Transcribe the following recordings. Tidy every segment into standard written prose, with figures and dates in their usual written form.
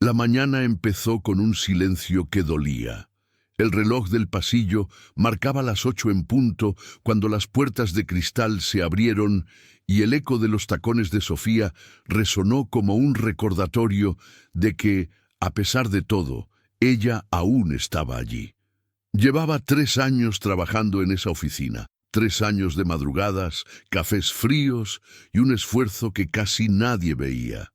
La mañana empezó con un silencio que dolía. El reloj del pasillo marcaba las 8 en punto cuando las puertas de cristal se abrieron y el eco de los tacones de Sofía resonó como un recordatorio de que, a pesar de todo, ella aún estaba allí. Llevaba 3 años trabajando en esa oficina, 3 años de madrugadas, cafés fríos y un esfuerzo que casi nadie veía.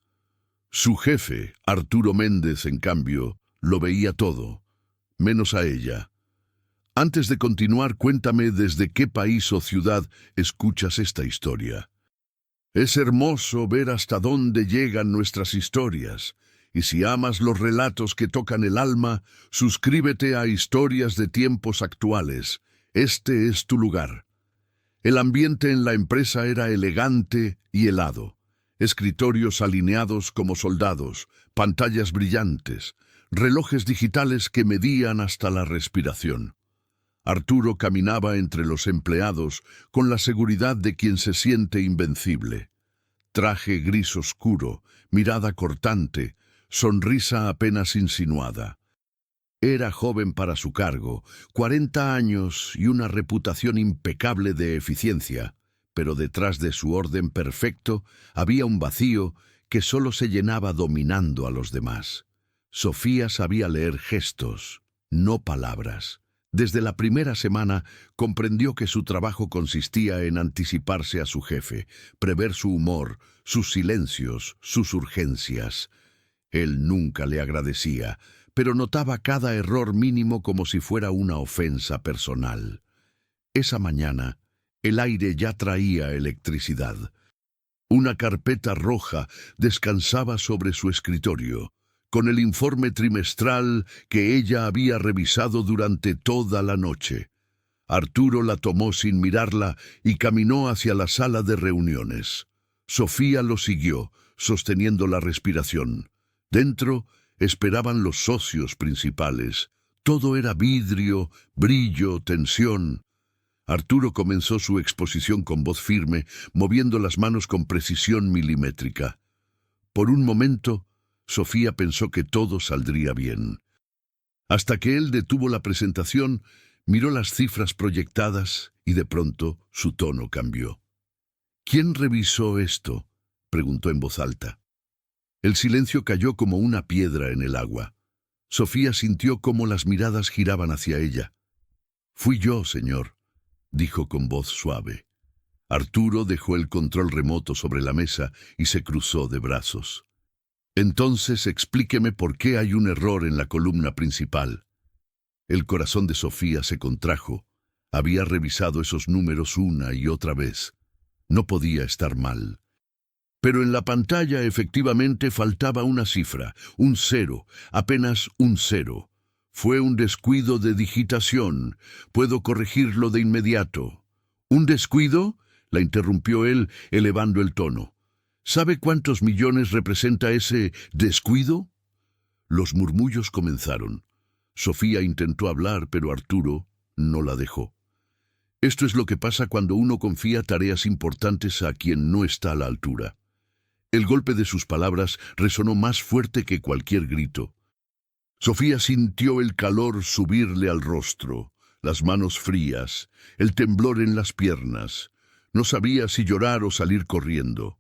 Su jefe, Arturo Méndez, en cambio, lo veía todo, menos a ella. Antes de continuar, cuéntame desde qué país o ciudad escuchas esta historia. Es hermoso ver hasta dónde llegan nuestras historias, y si amas los relatos que tocan el alma, suscríbete a Historias de Tiempos Actuales. Este es tu lugar. El ambiente en la empresa era elegante y helado. Escritorios alineados como soldados, pantallas brillantes, relojes digitales que medían hasta la respiración. Arturo caminaba entre los empleados con la seguridad de quien se siente invencible. Traje gris oscuro, mirada cortante, sonrisa apenas insinuada. Era joven para su cargo, 40 años y una reputación impecable de eficiencia, pero detrás de su orden perfecto había un vacío que solo se llenaba dominando a los demás. Sofía sabía leer gestos, no palabras. Desde la primera semana comprendió que su trabajo consistía en anticiparse a su jefe, prever su humor, sus silencios, sus urgencias. Él nunca le agradecía, pero notaba cada error mínimo como si fuera una ofensa personal. Esa mañana, el aire ya traía electricidad. Una carpeta roja descansaba sobre su escritorio, con el informe trimestral que ella había revisado durante toda la noche. Arturo la tomó sin mirarla y caminó hacia la sala de reuniones. Sofía lo siguió, sosteniendo la respiración. Dentro esperaban los socios principales. Todo era vidrio, brillo, tensión. Arturo comenzó su exposición con voz firme, moviendo las manos con precisión milimétrica. Por un momento, Sofía pensó que todo saldría bien. Hasta que él detuvo la presentación, miró las cifras proyectadas y de pronto su tono cambió. «¿Quién revisó esto?», preguntó en voz alta. El silencio cayó como una piedra en el agua. Sofía sintió cómo las miradas giraban hacia ella. «Fui yo, señor», dijo con voz suave. Arturo dejó el control remoto sobre la mesa y se cruzó de brazos. «Entonces explíqueme por qué hay un error en la columna principal». El corazón de Sofía se contrajo. Había revisado esos números una y otra vez. No podía estar mal. Pero en la pantalla efectivamente faltaba una cifra, un 0, apenas un 0. Fue un descuido de digitación. Puedo corregirlo de inmediato. ¿Un descuido?, la interrumpió él, elevando el tono. ¿Sabe cuántos millones representa ese descuido? Los murmullos comenzaron. Sofía intentó hablar, pero Arturo no la dejó. Esto es lo que pasa cuando uno confía tareas importantes a quien no está a la altura. El golpe de sus palabras resonó más fuerte que cualquier grito. Sofía sintió el calor subirle al rostro, las manos frías, el temblor en las piernas. No sabía si llorar o salir corriendo.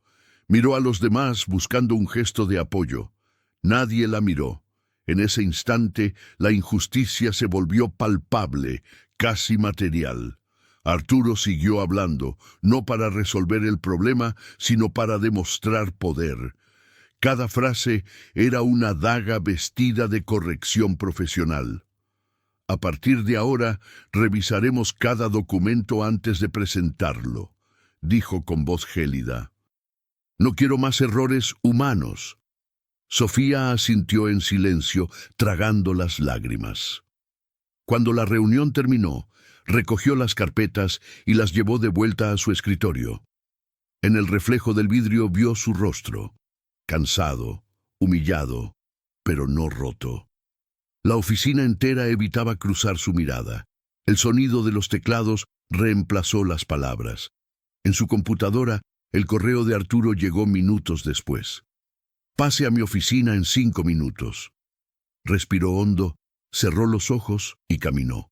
Miró a los demás buscando un gesto de apoyo. Nadie la miró. En ese instante, la injusticia se volvió palpable, casi material. Arturo siguió hablando, no para resolver el problema, sino para demostrar poder. Cada frase era una daga vestida de corrección profesional. A partir de ahora, revisaremos cada documento antes de presentarlo, dijo con voz gélida. No quiero más errores humanos. Sofía asintió en silencio, tragando las lágrimas. Cuando la reunión terminó, recogió las carpetas y las llevó de vuelta a su escritorio. En el reflejo del vidrio vio su rostro, cansado, humillado, pero no roto. La oficina entera evitaba cruzar su mirada. El sonido de los teclados reemplazó las palabras. En su computadora, el correo de Arturo llegó minutos después. Pase a mi oficina en 5 minutos. Respiró hondo, cerró los ojos y caminó.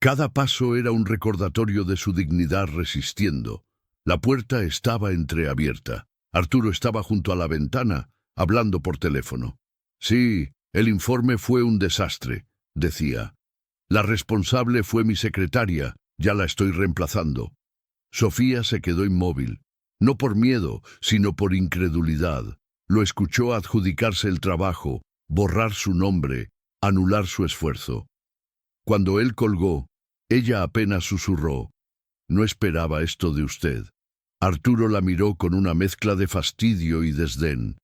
Cada paso era un recordatorio de su dignidad resistiendo. La puerta estaba entreabierta. Arturo estaba junto a la ventana, hablando por teléfono. Sí, el informe fue un desastre, decía. La responsable fue mi secretaria, ya la estoy reemplazando. Sofía se quedó inmóvil, no por miedo, sino por incredulidad. Lo escuchó adjudicarse el trabajo, borrar su nombre, anular su esfuerzo. Cuando él colgó, ella apenas susurró: «No esperaba esto de usted». Arturo la miró con una mezcla de fastidio y desdén.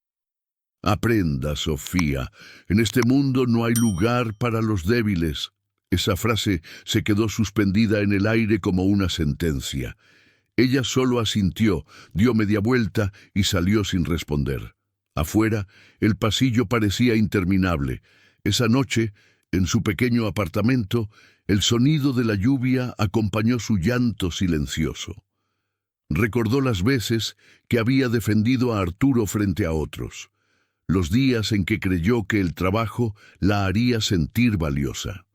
«Aprenda, Sofía, en este mundo no hay lugar para los débiles». Esa frase se quedó suspendida en el aire como una sentencia. Ella solo asintió, dio media vuelta y salió sin responder. Afuera, el pasillo parecía interminable. Esa noche, en su pequeño apartamento, el sonido de la lluvia acompañó su llanto silencioso. Recordó las veces que había defendido a Arturo frente a otros, los días en que creyó que el trabajo la haría sentir valiosa.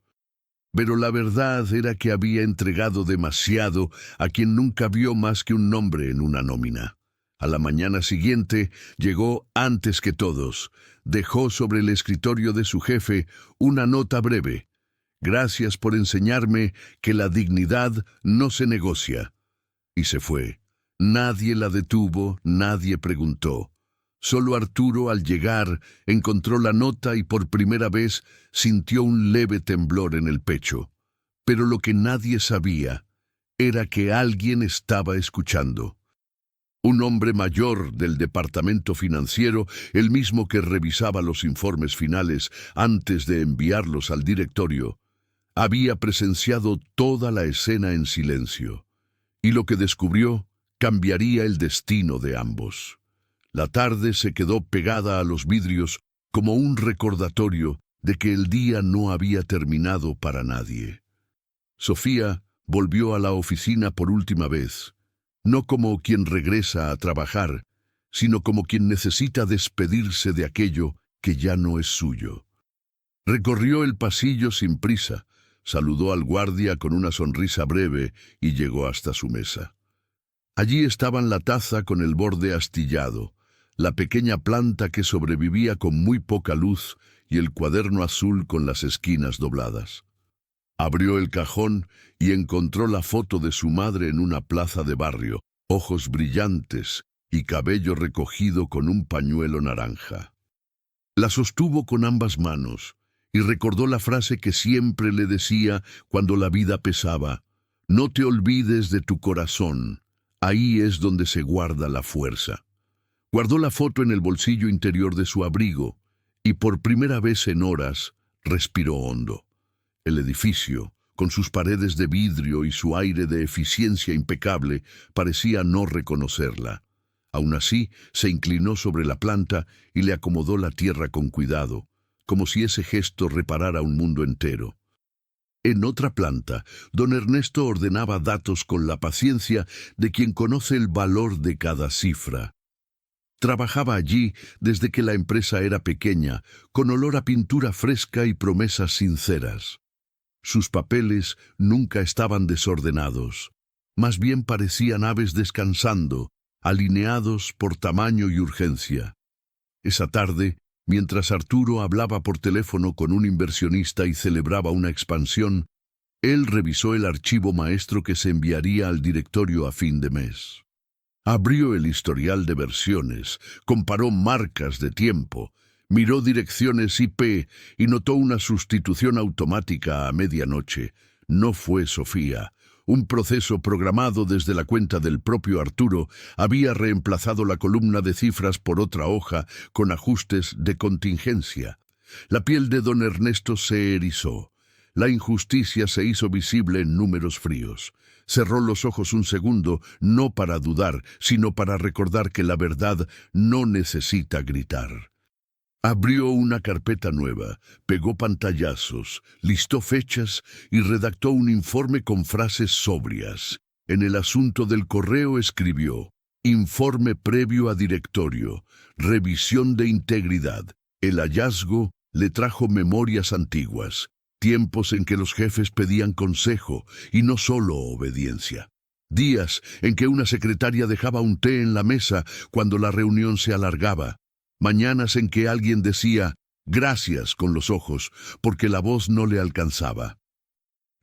Pero la verdad era que había entregado demasiado a quien nunca vio más que un nombre en una nómina. A la mañana siguiente llegó antes que todos. Dejó sobre el escritorio de su jefe una nota breve. «Gracias por enseñarme que la dignidad no se negocia». Y se fue. Nadie la detuvo, nadie preguntó. Solo Arturo, al llegar, encontró la nota y por primera vez sintió un leve temblor en el pecho. Pero lo que nadie sabía era que alguien estaba escuchando. Un hombre mayor del departamento financiero, el mismo que revisaba los informes finales antes de enviarlos al directorio, había presenciado toda la escena en silencio. Y lo que descubrió cambiaría el destino de ambos. La tarde se quedó pegada a los vidrios como un recordatorio de que el día no había terminado para nadie. Sofía volvió a la oficina por última vez, no como quien regresa a trabajar, sino como quien necesita despedirse de aquello que ya no es suyo. Recorrió el pasillo sin prisa, saludó al guardia con una sonrisa breve y llegó hasta su mesa. Allí estaban la taza con el borde astillado, la pequeña planta que sobrevivía con muy poca luz y el cuaderno azul con las esquinas dobladas. Abrió el cajón y encontró la foto de su madre en una plaza de barrio, ojos brillantes y cabello recogido con un pañuelo naranja. La sostuvo con ambas manos y recordó la frase que siempre le decía cuando la vida pesaba: «No te olvides de tu corazón, ahí es donde se guarda la fuerza». Guardó la foto en el bolsillo interior de su abrigo y por primera vez en horas respiró hondo. El edificio, con sus paredes de vidrio y su aire de eficiencia impecable, parecía no reconocerla. Aún así, se inclinó sobre la planta y le acomodó la tierra con cuidado, como si ese gesto reparara un mundo entero. En otra planta, don Ernesto ordenaba datos con la paciencia de quien conoce el valor de cada cifra. Trabajaba allí desde que la empresa era pequeña, con olor a pintura fresca y promesas sinceras. Sus papeles nunca estaban desordenados, más bien parecían aves descansando, alineados por tamaño y urgencia. Esa tarde, mientras Arturo hablaba por teléfono con un inversionista y celebraba una expansión, él revisó el archivo maestro que se enviaría al directorio a fin de mes. Abrió el historial de versiones, comparó marcas de tiempo, miró direcciones IP y notó una sustitución automática a medianoche. No fue Sofía. Un proceso programado desde la cuenta del propio Arturo había reemplazado la columna de cifras por otra hoja con ajustes de contingencia. La piel de don Ernesto se erizó. La injusticia se hizo visible en números fríos. Cerró los ojos un segundo, no para dudar, sino para recordar que la verdad no necesita gritar. Abrió una carpeta nueva, pegó pantallazos, listó fechas y redactó un informe con frases sobrias. En el asunto del correo escribió: Informe previo a directorio. Revisión de integridad. El hallazgo le trajo memorias antiguas, tiempos en que los jefes pedían consejo y no solo obediencia. Días en que una secretaria dejaba un té en la mesa cuando la reunión se alargaba. Mañanas en que alguien decía «gracias» con los ojos porque la voz no le alcanzaba.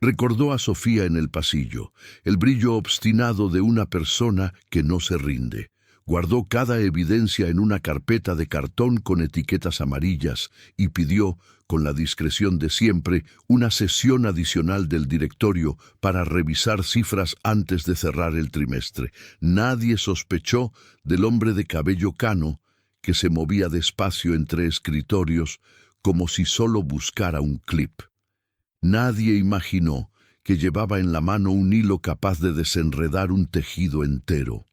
Recordó a Sofía en el pasillo, el brillo obstinado de una persona que no se rinde. Guardó cada evidencia en una carpeta de cartón con etiquetas amarillas y pidió, con la discreción de siempre, una sesión adicional del directorio para revisar cifras antes de cerrar el trimestre. Nadie sospechó del hombre de cabello cano que se movía despacio entre escritorios como si solo buscara un clip. Nadie imaginó que llevaba en la mano un hilo capaz de desenredar un tejido entero.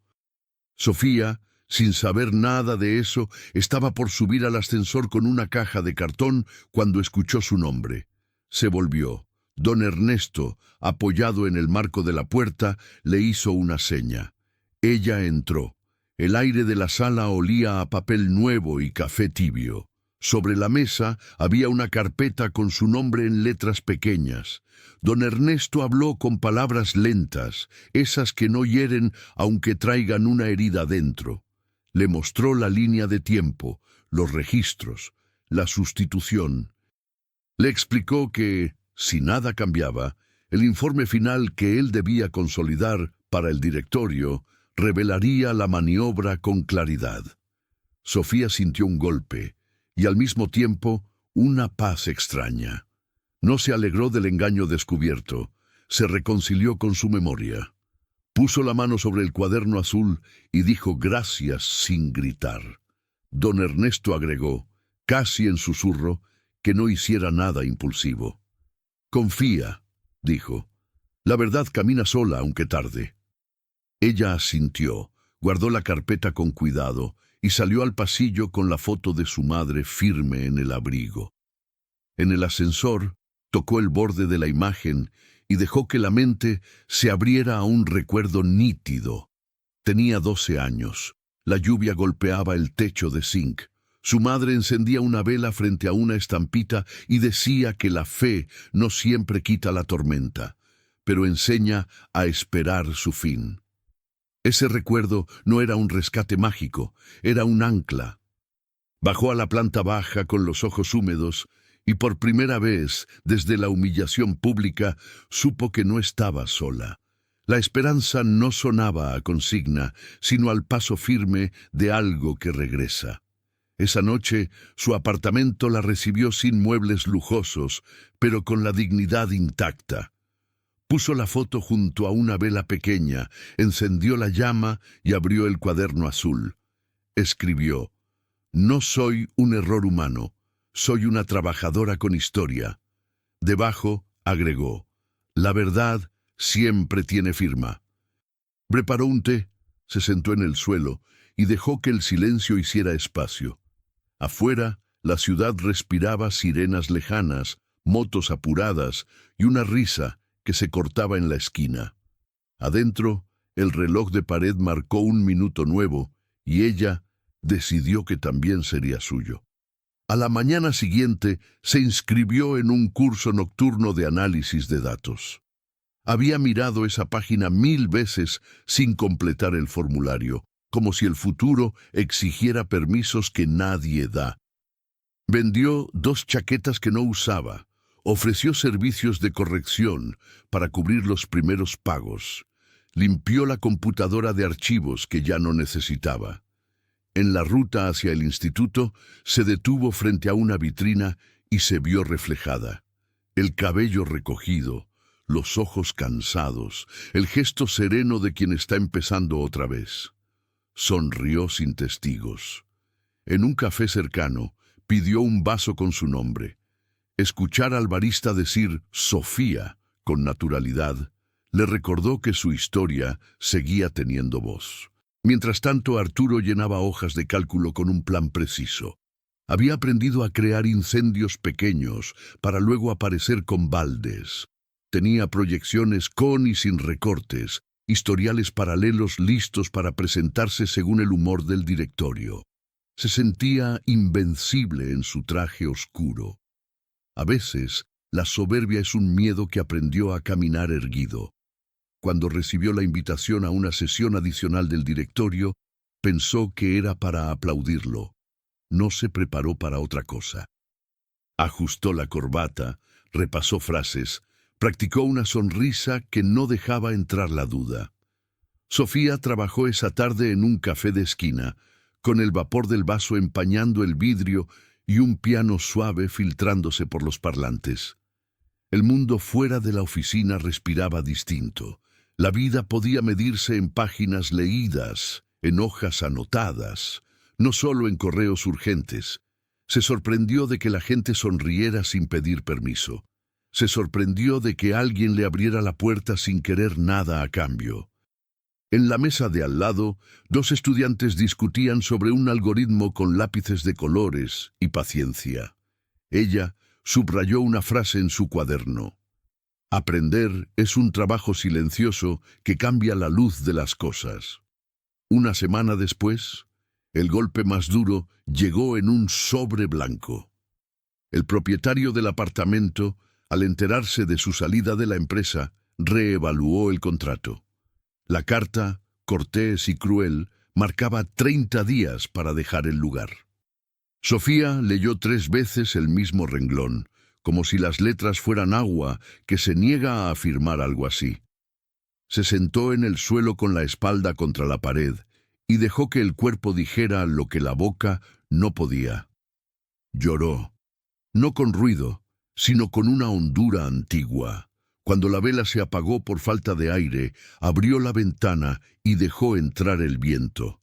Sofía, sin saber nada de eso, estaba por subir al ascensor con una caja de cartón cuando escuchó su nombre. Se volvió. Don Ernesto, apoyado en el marco de la puerta, le hizo una seña. Ella entró. El aire de la sala olía a papel nuevo y café tibio. Sobre la mesa había una carpeta con su nombre en letras pequeñas. Don Ernesto habló con palabras lentas, esas que no hieren aunque traigan una herida dentro. Le mostró la línea de tiempo, los registros, la sustitución. Le explicó que, si nada cambiaba, el informe final que él debía consolidar para el directorio revelaría la maniobra con claridad. Sofía sintió un golpe y al mismo tiempo una paz extraña. No se alegró del engaño descubierto, se reconcilió con su memoria. Puso la mano sobre el cuaderno azul y dijo gracias sin gritar. Don Ernesto agregó, casi en susurro, que no hiciera nada impulsivo. Confía, dijo. La verdad camina sola aunque tarde. Ella asintió, guardó la carpeta con cuidado y salió al pasillo con la foto de su madre firme en el abrigo. En el ascensor, tocó el borde de la imagen y dejó que la mente se abriera a un recuerdo nítido. Tenía 12 años. La lluvia golpeaba el techo de zinc. Su madre encendía una vela frente a una estampita y decía que la fe no siempre quita la tormenta, pero enseña a esperar su fin. Ese recuerdo no era un rescate mágico, era un ancla. Bajó a la planta baja con los ojos húmedos y por primera vez, desde la humillación pública, supo que no estaba sola. La esperanza no sonaba a consigna, sino al paso firme de algo que regresa. Esa noche, su apartamento la recibió sin muebles lujosos, pero con la dignidad intacta. Puso la foto junto a una vela pequeña, encendió la llama y abrió el cuaderno azul. Escribió, «No soy un error humano, soy una trabajadora con historia». Debajo, agregó, «La verdad siempre tiene firma». Preparó un té, se sentó en el suelo y dejó que el silencio hiciera espacio. Afuera, la ciudad respiraba sirenas lejanas, motos apuradas y una risa que se cortaba en la esquina. Adentro, el reloj de pared marcó un minuto nuevo y ella decidió que también sería suyo. A la mañana siguiente se inscribió en un curso nocturno de análisis de datos. Había mirado esa página 1000 veces sin completar el formulario, como si el futuro exigiera permisos que nadie da. Vendió 2 chaquetas que no usaba. Ofreció servicios de corrección para cubrir los primeros pagos. Limpió la computadora de archivos que ya no necesitaba. En la ruta hacia el instituto, se detuvo frente a una vitrina y se vio reflejada. El cabello recogido, los ojos cansados, el gesto sereno de quien está empezando otra vez. Sonrió sin testigos. En un café cercano, pidió un vaso con su nombre. Escuchar al barista decir «Sofía» con naturalidad le recordó que su historia seguía teniendo voz. Mientras tanto, Arturo llenaba hojas de cálculo con un plan preciso. Había aprendido a crear incendios pequeños para luego aparecer con baldes. Tenía proyecciones con y sin recortes historiales paralelos listos para presentarse según el humor del directorio. Se sentía invencible en su traje oscuro. A veces, la soberbia es un miedo que aprendió a caminar erguido. Cuando recibió la invitación a una sesión adicional del directorio, pensó que era para aplaudirlo. No se preparó para otra cosa. Ajustó la corbata, repasó frases, practicó una sonrisa que no dejaba entrar la duda. Sofía trabajó esa tarde en un café de esquina, con el vapor del vaso empañando el vidrio y un piano suave filtrándose por los parlantes. El mundo fuera de la oficina respiraba distinto. La vida podía medirse en páginas leídas, en hojas anotadas, no solo en correos urgentes. Se sorprendió de que la gente sonriera sin pedir permiso. Se sorprendió de que alguien le abriera la puerta sin querer nada a cambio. En la mesa de al lado, dos estudiantes discutían sobre un algoritmo con lápices de colores y paciencia. Ella subrayó una frase en su cuaderno. Aprender es un trabajo silencioso que cambia la luz de las cosas. Una semana después, el golpe más duro llegó en un sobre blanco. El propietario del apartamento, al enterarse de su salida de la empresa, reevaluó el contrato. La carta, cortés y cruel, marcaba 30 días para dejar el lugar. Sofía leyó 3 veces el mismo renglón, como si las letras fueran agua que se niega a afirmar algo así. Se sentó en el suelo con la espalda contra la pared y dejó que el cuerpo dijera lo que la boca no podía. Lloró, no con ruido, sino con una hondura antigua. Cuando la vela se apagó por falta de aire, abrió la ventana y dejó entrar el viento.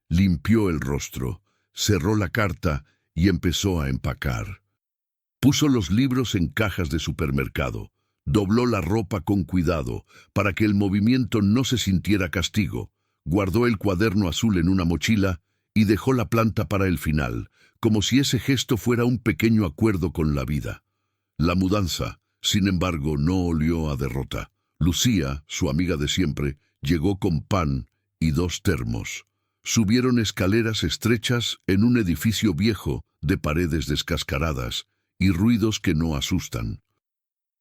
Limpió el rostro, cerró la carta y empezó a empacar. Puso los libros en cajas de supermercado, dobló la ropa con cuidado para que el movimiento no se sintiera castigo, guardó el cuaderno azul en una mochila y dejó la planta para el final, como si ese gesto fuera un pequeño acuerdo con la vida. La mudanza, sin embargo, no olió a derrota. Lucía, su amiga de siempre, llegó con pan y 2 termos. Subieron escaleras estrechas en un edificio viejo de paredes descascaradas y ruidos que no asustan.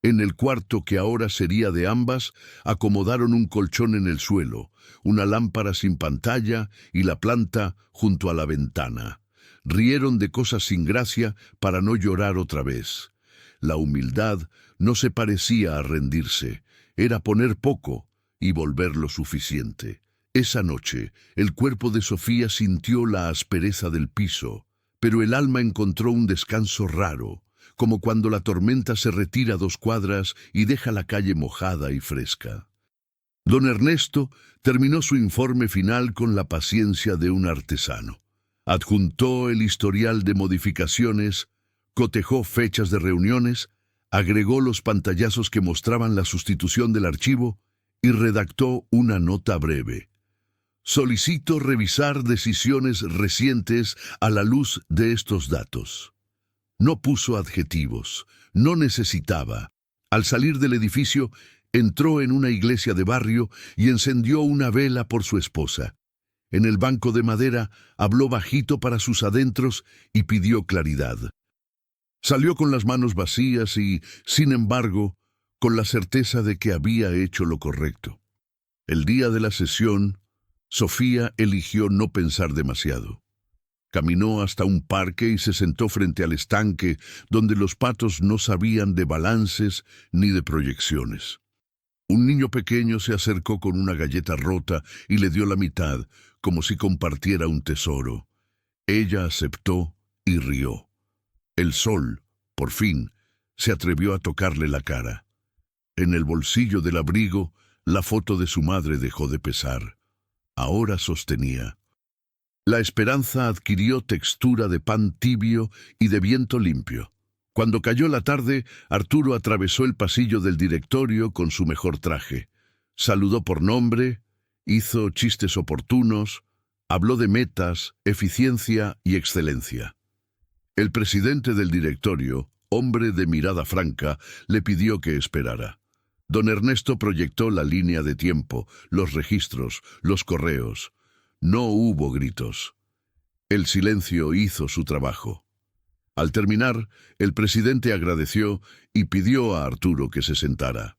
En el cuarto que ahora sería de ambas, acomodaron un colchón en el suelo, una lámpara sin pantalla y la planta junto a la ventana. Rieron de cosas sin gracia para no llorar otra vez. La humildad no se parecía a rendirse, era poner poco y volver lo suficiente. Esa noche, el cuerpo de Sofía sintió la aspereza del piso, pero el alma encontró un descanso raro, como cuando la tormenta se retira 2 cuadras y deja la calle mojada y fresca. Don Ernesto terminó su informe final con la paciencia de un artesano. Adjuntó el historial de modificaciones, cotejó fechas de reuniones, agregó los pantallazos que mostraban la sustitución del archivo y redactó una nota breve. Solicito revisar decisiones recientes a la luz de estos datos. No puso adjetivos, no necesitaba. Al salir del edificio, entró en una iglesia de barrio y encendió una vela por su esposa. En el banco de madera habló bajito para sus adentros y pidió claridad. Salió con las manos vacías y, sin embargo, con la certeza de que había hecho lo correcto. El día de la sesión, Sofía eligió no pensar demasiado. Caminó hasta un parque y se sentó frente al estanque, donde los patos no sabían de balances ni de proyecciones. Un niño pequeño se acercó con una galleta rota y le dio la mitad, como si compartiera un tesoro. Ella aceptó y rió. El sol, por fin, se atrevió a tocarle la cara. En el bolsillo del abrigo, la foto de su madre dejó de pesar. Ahora sostenía. La esperanza adquirió textura de pan tibio y de viento limpio. Cuando cayó la tarde, Arturo atravesó el pasillo del directorio con su mejor traje. Saludó por nombre, hizo chistes oportunos, habló de metas, eficiencia y excelencia. El presidente del directorio, hombre de mirada franca, le pidió que esperara. Don Ernesto proyectó la línea de tiempo, los registros, los correos. No hubo gritos. El silencio hizo su trabajo. Al terminar, el presidente agradeció y pidió a Arturo que se sentara.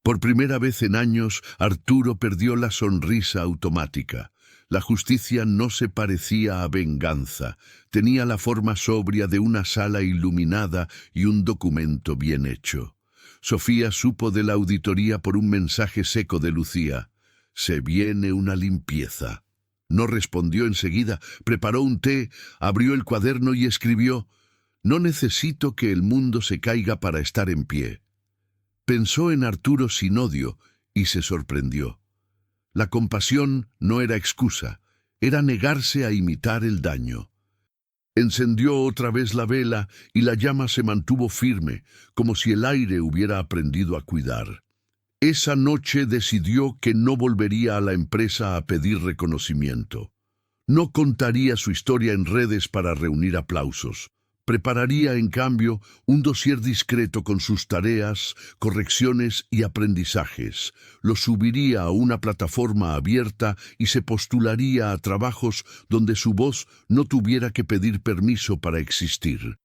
Por primera vez en años, Arturo perdió la sonrisa automática. La justicia no se parecía a venganza. Tenía la forma sobria de una sala iluminada y un documento bien hecho. Sofía supo de la auditoría por un mensaje seco de Lucía. Se viene una limpieza. No respondió enseguida, preparó un té, abrió el cuaderno y escribió: «No necesito que el mundo se caiga para estar en pie». Pensó en Arturo sin odio y se sorprendió. La compasión no era excusa, era negarse a imitar el daño. Encendió otra vez la vela y la llama se mantuvo firme, como si el aire hubiera aprendido a cuidar. Esa noche decidió que no volvería a la empresa a pedir reconocimiento. No contaría su historia en redes para reunir aplausos. Prepararía, en cambio, un dossier discreto con sus tareas, correcciones y aprendizajes. Lo subiría a una plataforma abierta y se postularía a trabajos donde su voz no tuviera que pedir permiso para existir.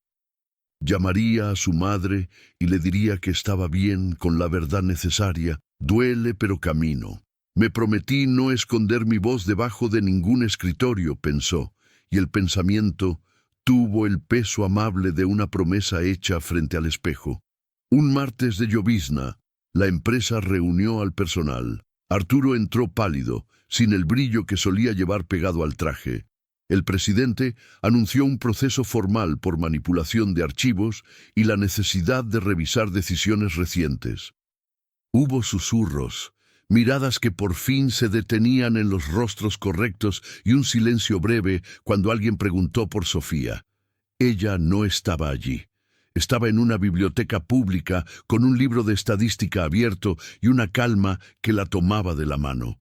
Llamaría a su madre y le diría que estaba bien, con la verdad necesaria. Duele, pero camino. Me prometí no esconder mi voz debajo de ningún escritorio, pensó, y el pensamiento tuvo el peso amable de una promesa hecha frente al espejo. Un martes de llovizna, la empresa reunió al personal. Arturo entró pálido, sin el brillo que solía llevar pegado al traje. El presidente anunció un proceso formal por manipulación de archivos y la necesidad de revisar decisiones recientes. Hubo susurros, miradas que por fin se detenían en los rostros correctos y un silencio breve cuando alguien preguntó por Sofía. Ella no estaba allí. Estaba en una biblioteca pública con un libro de estadística abierto y una calma que la tomaba de la mano.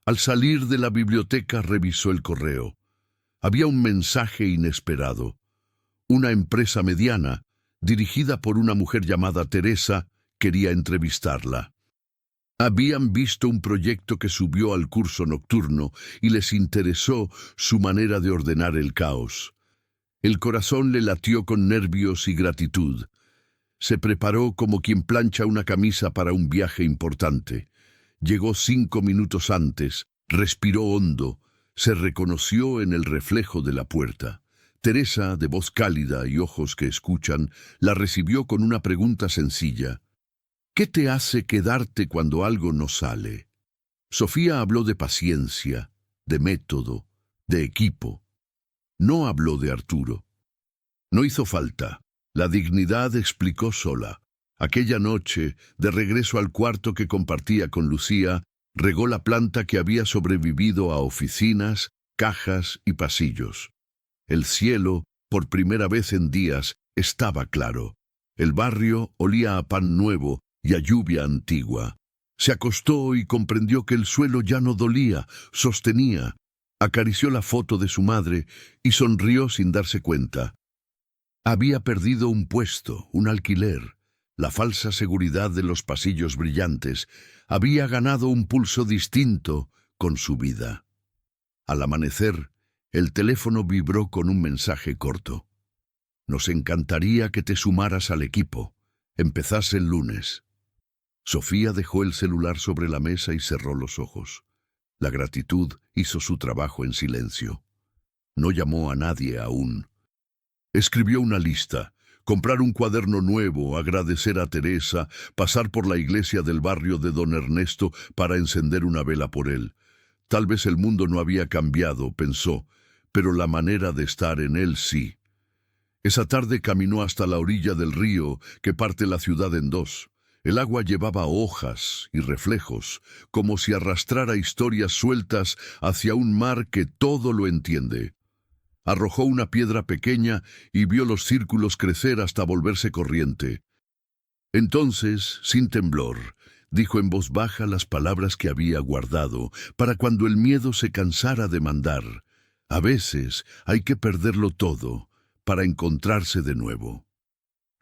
Al salir de la biblioteca revisó el correo. Había un mensaje inesperado. Una empresa mediana, dirigida por una mujer llamada Teresa, quería entrevistarla. Habían visto un proyecto que subió al curso nocturno y les interesó su manera de ordenar el caos. El corazón le latió con nervios y gratitud. Se preparó como quien plancha una camisa para un viaje importante. Llegó 5 minutos antes, respiró hondo, se reconoció en el reflejo de la puerta. Teresa, de voz cálida y ojos que escuchan, la recibió con una pregunta sencilla. ¿Qué te hace quedarte cuando algo no sale? Sofía habló de paciencia, de método, de equipo. No habló de Arturo. No hizo falta. La dignidad explicó sola. Aquella noche, de regreso al cuarto que compartía con Lucía, regó la planta que había sobrevivido a oficinas, cajas y pasillos. El cielo, por primera vez en días, estaba claro. El barrio olía a pan nuevo y a lluvia antigua. Se acostó y comprendió que el suelo ya no dolía, sostenía. Acarició la foto de su madre y sonrió sin darse cuenta. Había perdido un puesto, un alquiler. La falsa seguridad de los pasillos brillantes había ganado un pulso distinto con su vida. Al amanecer, el teléfono vibró con un mensaje corto. Nos encantaría que te sumaras al equipo. Empezás el lunes. Sofía dejó el celular sobre la mesa y cerró los ojos. La gratitud hizo su trabajo en silencio. No llamó a nadie aún. Escribió una lista. Comprar un cuaderno nuevo, agradecer a Teresa, pasar por la iglesia del barrio de Don Ernesto para encender una vela por él. Tal vez el mundo no había cambiado, pensó, pero la manera de estar en él sí. Esa tarde caminó hasta la orilla del río que parte la ciudad en dos. El agua llevaba hojas y reflejos, como si arrastrara historias sueltas hacia un mar que todo lo entiende. Arrojó una piedra pequeña y vio los círculos crecer hasta volverse corriente. Entonces, sin temblor, dijo en voz baja las palabras que había guardado para cuando el miedo se cansara de mandar. A veces hay que perderlo todo para encontrarse de nuevo.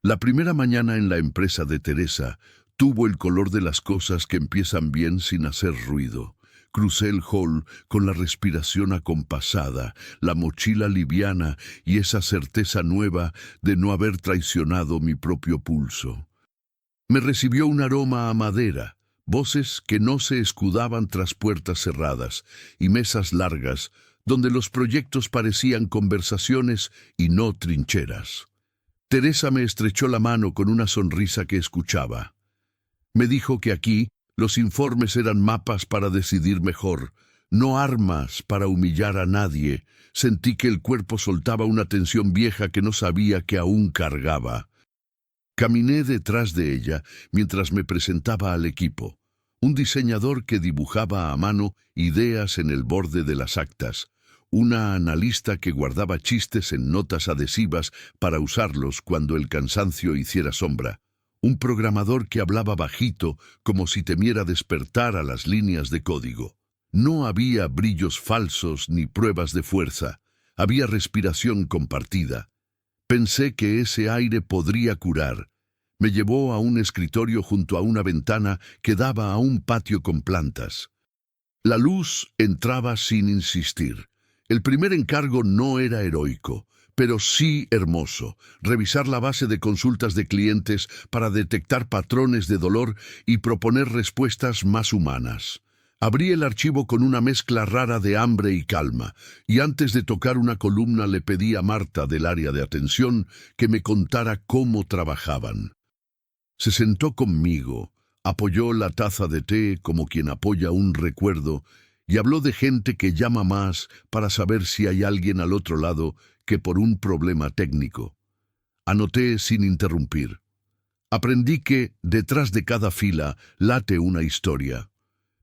La primera mañana en la empresa de Teresa, Tuvo el color de las cosas que empiezan bien sin hacer ruido. Crucé el hall con la respiración acompasada, la mochila liviana y esa certeza nueva de no haber traicionado mi propio pulso. Me recibió un aroma a madera, voces que no se escudaban tras puertas cerradas y mesas largas donde los proyectos parecían conversaciones y no trincheras. Teresa me estrechó la mano con una sonrisa que escuchaba. Me dijo que aquí los informes eran mapas para decidir mejor, no armas para humillar a nadie. Sentí que el cuerpo soltaba una tensión vieja que no sabía que aún cargaba. Caminé detrás de ella mientras me presentaba al equipo. Un diseñador que dibujaba a mano ideas en el borde de las actas. Una analista que guardaba chistes en notas adhesivas para usarlos cuando el cansancio hiciera sombra. Un programador que hablaba bajito como si temiera despertar a las líneas de código. No había brillos falsos ni pruebas de fuerza. Había respiración compartida. Pensé que ese aire podría curar. Me llevó a un escritorio junto a una ventana que daba a un patio con plantas. La luz entraba sin insistir. El primer encargo no era heroico, pero sí hermoso: revisar la base de consultas de clientes para detectar patrones de dolor y proponer respuestas más humanas. Abrí el archivo con una mezcla rara de hambre y calma, y antes de tocar una columna le pedí a Marta del área de atención que me contara cómo trabajaban. Se sentó conmigo, apoyó la taza de té como quien apoya un recuerdo y habló de gente que llama más para saber si hay alguien al otro lado que por un problema técnico. Anoté sin interrumpir. Aprendí que, detrás de cada fila, late una historia.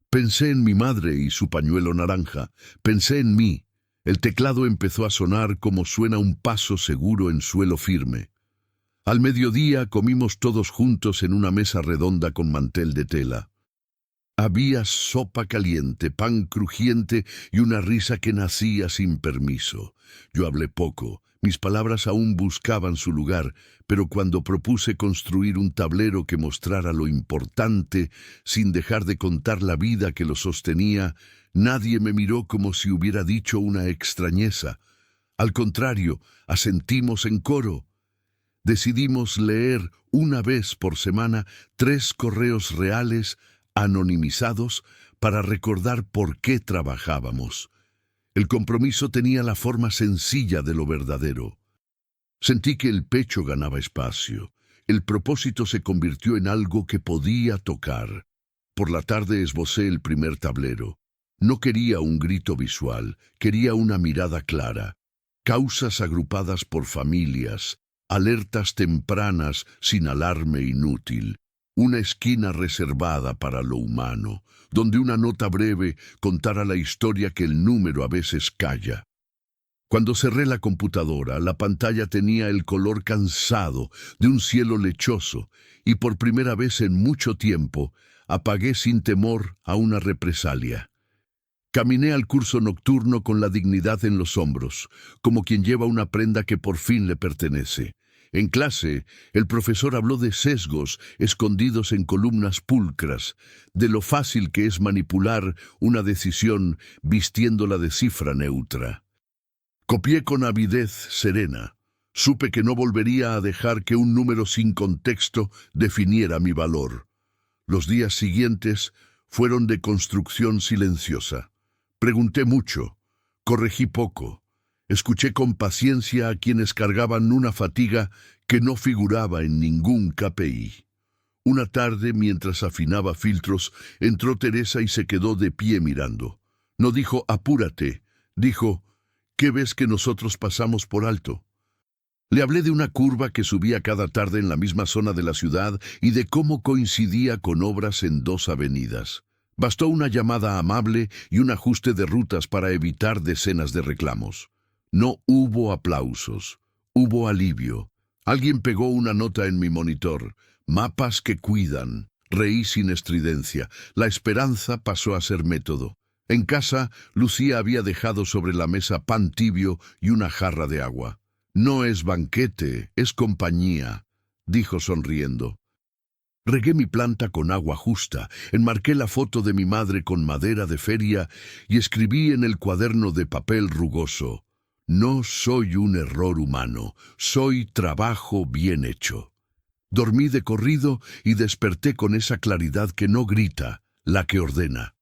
Pensé en mi madre y su pañuelo naranja. Pensé en mí. El teclado empezó a sonar como suena un paso seguro en suelo firme. Al mediodía comimos todos juntos en una mesa redonda con mantel de tela. Había sopa caliente, pan crujiente y una risa que nacía sin permiso. Yo hablé poco, mis palabras aún buscaban su lugar, pero cuando propuse construir un tablero que mostrara lo importante, sin dejar de contar la vida que lo sostenía, nadie me miró como si hubiera dicho una extrañeza. Al contrario, asentimos en coro. Decidimos leer una vez por semana 3 correos reales anonimizados para recordar por qué trabajábamos. El compromiso tenía la forma sencilla de lo verdadero. Sentí que el pecho ganaba espacio. El propósito se convirtió en algo que podía tocar. Por la tarde esbocé el primer tablero. No quería un grito visual, quería una mirada clara. Causas agrupadas por familias, alertas tempranas sin alarme inútil. Una esquina reservada para lo humano, donde una nota breve contara la historia que el número a veces calla. Cuando cerré la computadora, la pantalla tenía el color cansado de un cielo lechoso y por primera vez en mucho tiempo apagué sin temor a una represalia. Caminé al curso nocturno con la dignidad en los hombros, como quien lleva una prenda que por fin le pertenece. En clase, el profesor habló de sesgos escondidos en columnas pulcras, de lo fácil que es manipular una decisión vistiéndola de cifra neutra. Copié con avidez serena. Supe que no volvería a dejar que un número sin contexto definiera mi valor. Los días siguientes fueron de construcción silenciosa. Pregunté mucho, corregí poco. Escuché con paciencia a quienes cargaban una fatiga que no figuraba en ningún KPI. Una tarde, mientras afinaba filtros, entró Teresa y se quedó de pie mirando. No dijo «apúrate», dijo «¿qué ves que nosotros pasamos por alto?». Le hablé de una curva que subía cada tarde en la misma zona de la ciudad y de cómo coincidía con obras en 2 avenidas. Bastó una llamada amable y un ajuste de rutas para evitar decenas de reclamos. No hubo aplausos, hubo alivio. Alguien pegó una nota en mi monitor: mapas que cuidan. Reí sin estridencia. La esperanza pasó a ser método. En casa, Lucía había dejado sobre la mesa pan tibio y una jarra de agua. «No es banquete, es compañía», dijo sonriendo. Regué mi planta con agua justa, enmarqué la foto de mi madre con madera de feria y escribí en el cuaderno de papel rugoso: no soy un error humano, soy trabajo bien hecho. Dormí de corrido y desperté con esa claridad que no grita, la que ordena.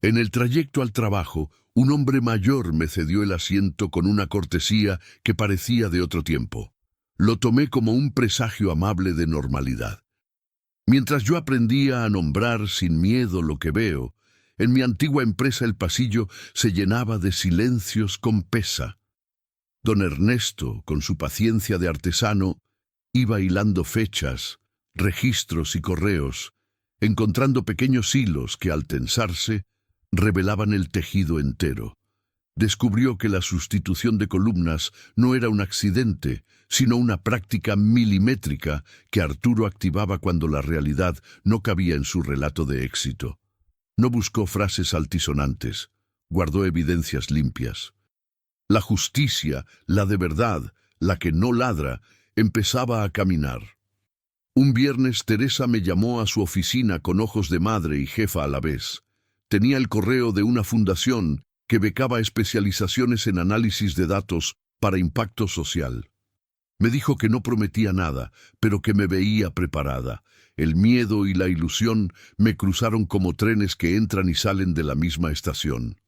En el trayecto al trabajo, un hombre mayor me cedió el asiento con una cortesía que parecía de otro tiempo. Lo tomé como un presagio amable de normalidad. Mientras yo aprendía a nombrar sin miedo lo que veo, en mi antigua empresa el pasillo se llenaba de silencios con pesa. Don Ernesto, con su paciencia de artesano, iba hilando fechas, registros y correos, encontrando pequeños hilos que al tensarse revelaban el tejido entero. Descubrió que la sustitución de columnas no era un accidente, sino una práctica milimétrica que Arturo activaba cuando la realidad no cabía en su relato de éxito. No buscó frases altisonantes, guardó evidencias limpias. La justicia, la de verdad, la que no ladra, empezaba a caminar. Un viernes Teresa me llamó a su oficina con ojos de madre y jefa a la vez. Tenía el correo de una fundación que becaba especializaciones en análisis de datos para impacto social. Me dijo que no prometía nada, pero que me veía preparada. El miedo y la ilusión me cruzaron como trenes que entran y salen de la misma estación.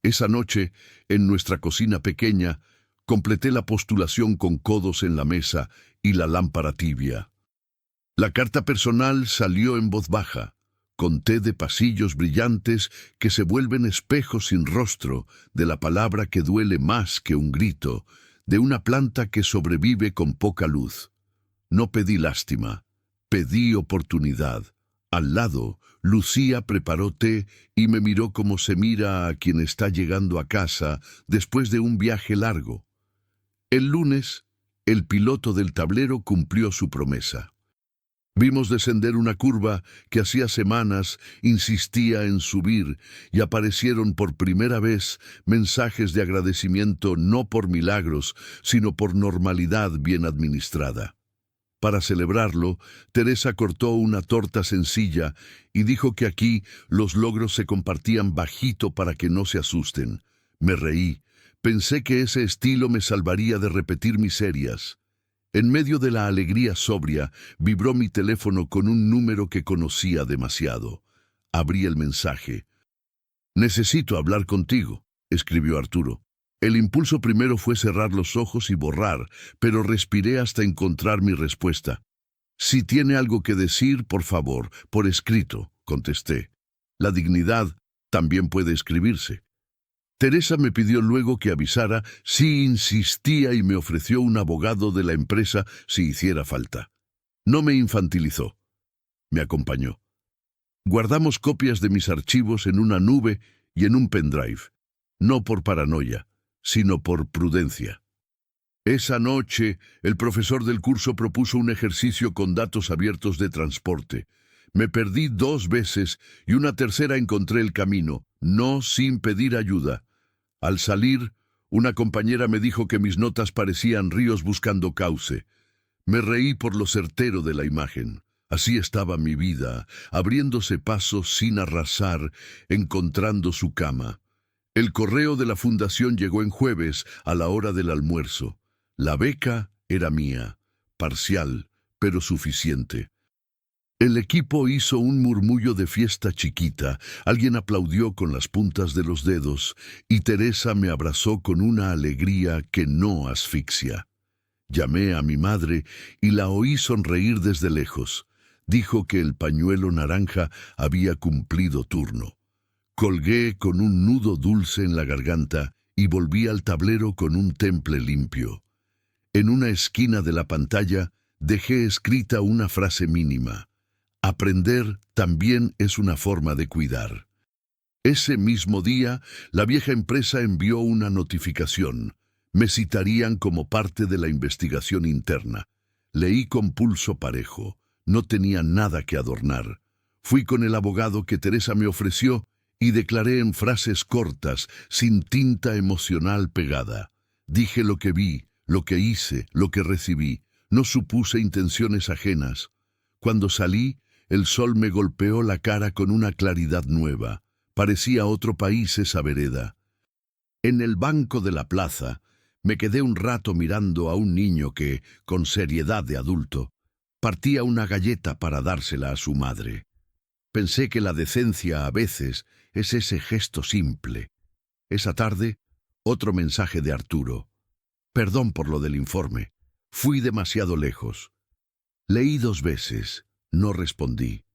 Esa noche, en nuestra cocina pequeña, completé la postulación con codos en la mesa y la lámpara tibia. La carta personal salió en voz baja. Conté de pasillos brillantes que se vuelven espejos sin rostro, de la palabra que duele más que un grito, de una planta que sobrevive con poca luz. No pedí lástima, pedí oportunidad. Al lado, Lucía preparó té y me miró como se mira a quien está llegando a casa después de un viaje largo. El lunes, el piloto del tablero cumplió su promesa. Vimos descender una curva que hacía semanas insistía en subir y aparecieron por primera vez mensajes de agradecimiento no por milagros, sino por normalidad bien administrada. Para celebrarlo, Teresa cortó una torta sencilla y dijo que aquí los logros se compartían bajito para que no se asusten. Me reí. Pensé que ese estilo me salvaría de repetir miserias. En medio de la alegría sobria, vibró mi teléfono con un número que conocía demasiado. Abrí el mensaje. «Necesito hablar contigo», escribió Arturo. El impulso primero fue cerrar los ojos y borrar, pero respiré hasta encontrar mi respuesta. «Si tiene algo que decir, por favor, por escrito», contesté. La dignidad también puede escribirse. Teresa me pidió luego que avisara si insistía y me ofreció un abogado de la empresa si hiciera falta. No me infantilizó. Me acompañó. Guardamos copias de mis archivos en una nube y en un pendrive, no por paranoia, sino por prudencia. Esa noche, el profesor del curso propuso un ejercicio con datos abiertos de transporte. Me perdí 2 veces y una tercera encontré el camino, no sin pedir ayuda. Al salir, una compañera me dijo que mis notas parecían ríos buscando cauce. Me reí por lo certero de la imagen. Así estaba mi vida, abriéndose paso sin arrasar, encontrando su cama. El correo de la fundación llegó en jueves, a la hora del almuerzo. La beca era mía, parcial, pero suficiente. El equipo hizo un murmullo de fiesta chiquita, alguien aplaudió con las puntas de los dedos y Teresa me abrazó con una alegría que no asfixia. Llamé a mi madre y la oí sonreír desde lejos. Dijo que el pañuelo naranja había cumplido turno. Colgué con un nudo dulce en la garganta y volví al tablero con un temple limpio. En una esquina de la pantalla dejé escrita una frase mínima. Aprender también es una forma de cuidar. Ese mismo día, la vieja empresa envió una notificación. Me citarían como parte de la investigación interna. Leí con pulso parejo. No tenía nada que adornar. Fui con el abogado que Teresa me ofreció y declaré en frases cortas, sin tinta emocional pegada. Dije lo que vi, lo que hice, lo que recibí. No supuse intenciones ajenas. Cuando salí, El sol me golpeó la cara con una claridad nueva. Parecía otro país esa vereda. En el banco de la plaza, me quedé un rato mirando a un niño que, con seriedad de adulto, partía una galleta para dársela a su madre. Pensé que la decencia a veces es ese gesto simple. Esa tarde, otro mensaje de Arturo. Perdón por lo del informe. Fui demasiado lejos. Leí 2 veces. No respondí.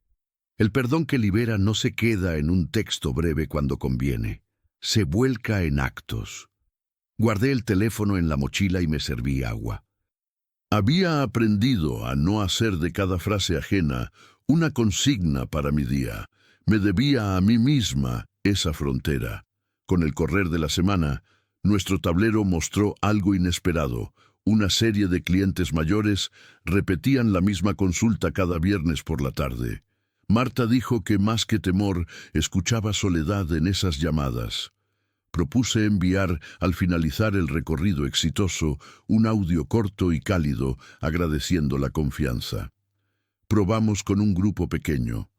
El perdón que libera no se queda en un texto breve cuando conviene. Se vuelca en actos. Guardé el teléfono en la mochila y me serví agua. Había aprendido a no hacer de cada frase ajena una consigna para mi día. Me debía a mí misma esa frontera. Con el correr de la semana, nuestro tablero mostró algo inesperado. Una serie de clientes mayores repetían la misma consulta cada viernes por la tarde. Marta dijo que más que temor, escuchaba soledad en esas llamadas. Propuse enviar, al finalizar el recorrido exitoso, un audio corto y cálido, agradeciendo la confianza. Probamos con un grupo pequeño.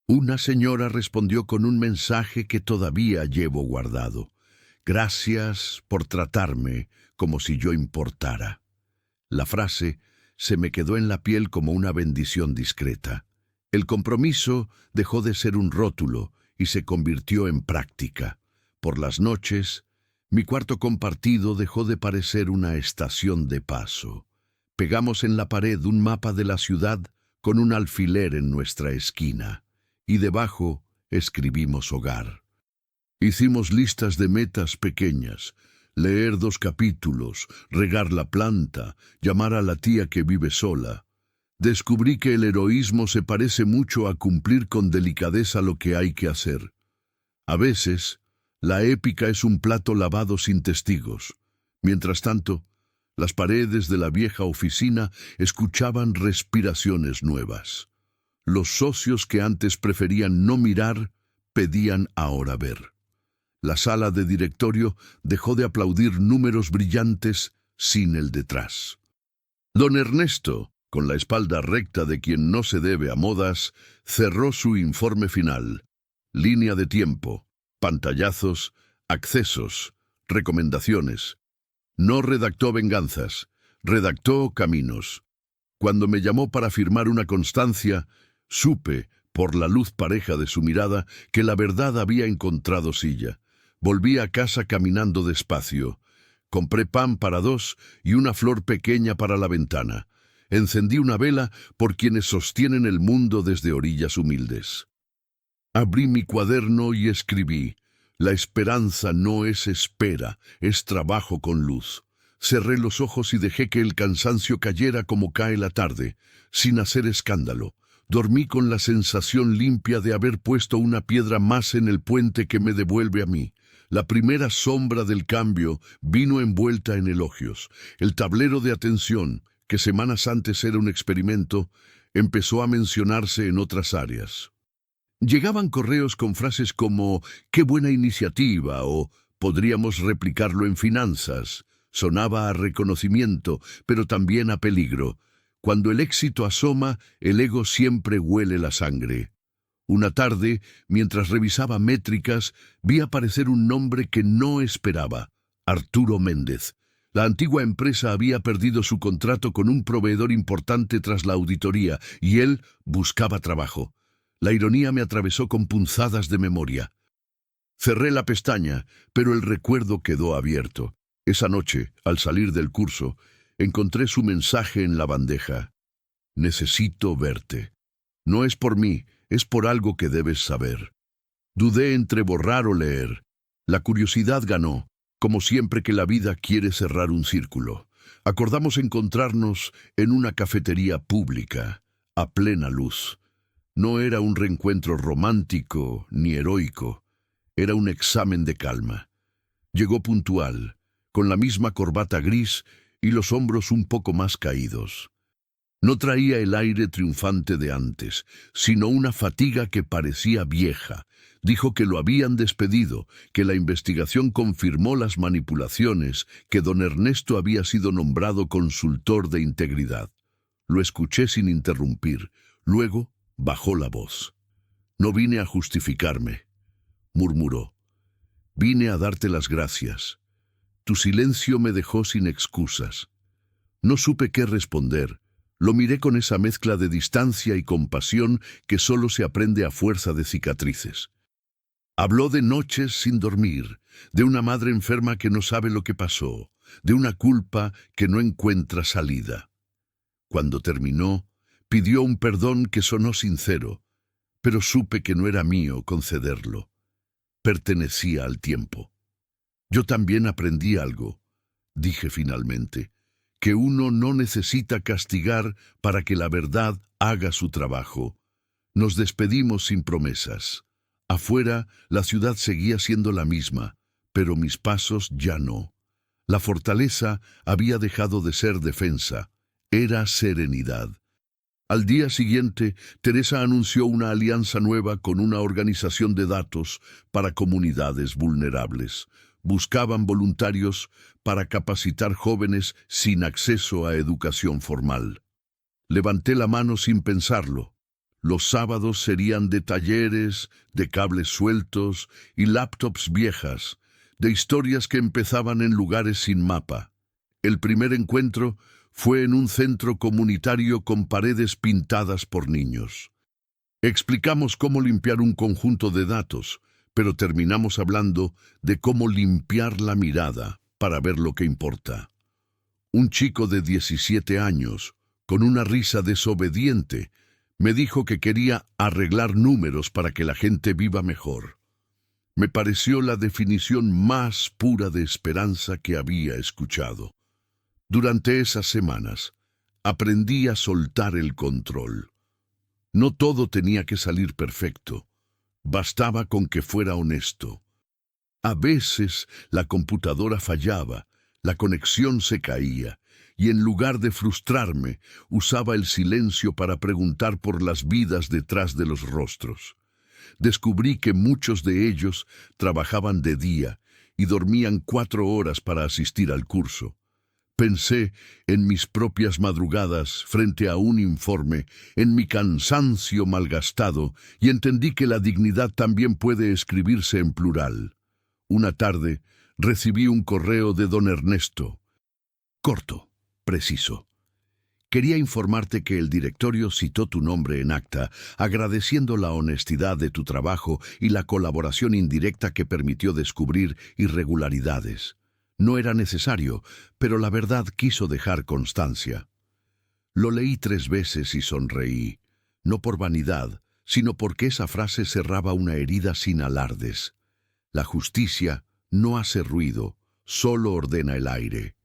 Una señora respondió con un mensaje que todavía llevo guardado. Gracias por tratarme como si yo importara. La frase se me quedó en la piel como una bendición discreta. El compromiso dejó de ser un rótulo y se convirtió en práctica. Por las noches, mi cuarto compartido dejó de parecer una estación de paso. Pegamos en la pared un mapa de la ciudad con un alfiler en nuestra esquina, y debajo escribimos hogar. Hicimos listas de metas pequeñas: leer 2 capítulos, regar la planta, llamar a la tía que vive sola. Descubrí que el heroísmo se parece mucho a cumplir con delicadeza lo que hay que hacer. A veces, la épica es un plato lavado sin testigos. Mientras tanto, las paredes de la vieja oficina escuchaban respiraciones nuevas. Los socios que antes preferían no mirar, pedían ahora ver. La sala de directorio dejó de aplaudir números brillantes sin el detrás. Don Ernesto, con la espalda recta de quien no se debe a modas, cerró su informe final. Línea de tiempo, pantallazos, accesos, recomendaciones. No redactó venganzas, redactó caminos. Cuando me llamó para firmar una constancia, supe, por la luz pareja de su mirada, que la verdad había encontrado silla. Volví a casa caminando despacio. Compré pan para 2 y una flor pequeña para la ventana. Encendí una vela por quienes sostienen el mundo desde orillas humildes. Abrí mi cuaderno y escribí: la esperanza no es espera, es trabajo con luz. Cerré los ojos y dejé que el cansancio cayera como cae la tarde, sin hacer escándalo. Dormí con la sensación limpia de haber puesto una piedra más en el puente que me devuelve a mí. La primera sombra del cambio vino envuelta en elogios. El tablero de atención, que semanas antes era un experimento, empezó a mencionarse en otras áreas. Llegaban correos con frases como «qué buena iniciativa» o «podríamos replicarlo en finanzas». Sonaba a reconocimiento, pero también a peligro. Cuando el éxito asoma, el ego siempre huele la sangre. Una tarde, mientras revisaba métricas, vi aparecer un nombre que no esperaba: Arturo Méndez. La antigua empresa había perdido su contrato con un proveedor importante tras la auditoría, y él buscaba trabajo. La ironía me atravesó con punzadas de memoria. Cerré la pestaña, pero el recuerdo quedó abierto. Esa noche, al salir del curso, encontré su mensaje en la bandeja. Necesito verte. No es por mí, es por algo que debes saber. Dudé entre borrar o leer. La curiosidad ganó, como siempre que la vida quiere cerrar un círculo. Acordamos encontrarnos en una cafetería pública, a plena luz. No era un reencuentro romántico ni heroico, era un examen de calma. Llegó puntual, con la misma corbata gris y los hombros un poco más caídos. No traía el aire triunfante de antes, sino una fatiga que parecía vieja. Dijo que lo habían despedido, que la investigación confirmó las manipulaciones, que don Ernesto había sido nombrado consultor de integridad. Lo escuché sin interrumpir. Luego Bajó la voz. No vine a justificarme, murmuró. Vine a darte las gracias. Tu silencio me dejó sin excusas. No supe qué responder. Lo miré con esa mezcla de distancia y compasión que solo se aprende a fuerza de cicatrices. Habló de noches sin dormir, de una madre enferma que no sabe lo que pasó, de una culpa que no encuentra salida. Cuando terminó, pidió un perdón que sonó sincero, pero supe que no era mío concederlo. Pertenecía al tiempo. Yo también aprendí algo, dije finalmente, que uno no necesita castigar para que la verdad haga su trabajo. Nos despedimos sin promesas. Afuera, la ciudad seguía siendo la misma, pero mis pasos ya no. La fortaleza había dejado de ser defensa, era serenidad. Al día siguiente, Teresa anunció una alianza nueva con una organización de datos para comunidades vulnerables. Buscaban voluntarios para capacitar jóvenes sin acceso a educación formal. Levanté la mano sin pensarlo. Los sábados serían de talleres, de cables sueltos y laptops viejas, de historias que empezaban en lugares sin mapa. El primer encuentro fue en un centro comunitario con paredes pintadas por niños. Explicamos cómo limpiar un conjunto de datos, pero terminamos hablando de cómo limpiar la mirada para ver lo que importa. Un chico de 17 años, con una risa desobediente, me dijo que quería arreglar números para que la gente viva mejor. Me pareció la definición más pura de esperanza que había escuchado. Durante esas semanas, aprendí a soltar el control. No todo tenía que salir perfecto. Bastaba con que fuera honesto. A veces la computadora fallaba, la conexión se caía, y en lugar de frustrarme, usaba el silencio para preguntar por las vidas detrás de los rostros. Descubrí que muchos de ellos trabajaban de día y dormían 4 horas para asistir al curso. Pensé en mis propias madrugadas frente a un informe, en mi cansancio malgastado, y entendí que la dignidad también puede escribirse en plural. Una tarde recibí un correo de don Ernesto. Corto, preciso. Quería informarte que el directorio citó tu nombre en acta, agradeciendo la honestidad de tu trabajo y la colaboración indirecta que permitió descubrir irregularidades. No era necesario, pero la verdad quiso dejar constancia. Lo leí 3 veces y sonreí, no por vanidad, sino porque esa frase cerraba una herida sin alardes. La justicia no hace ruido, solo ordena el aire.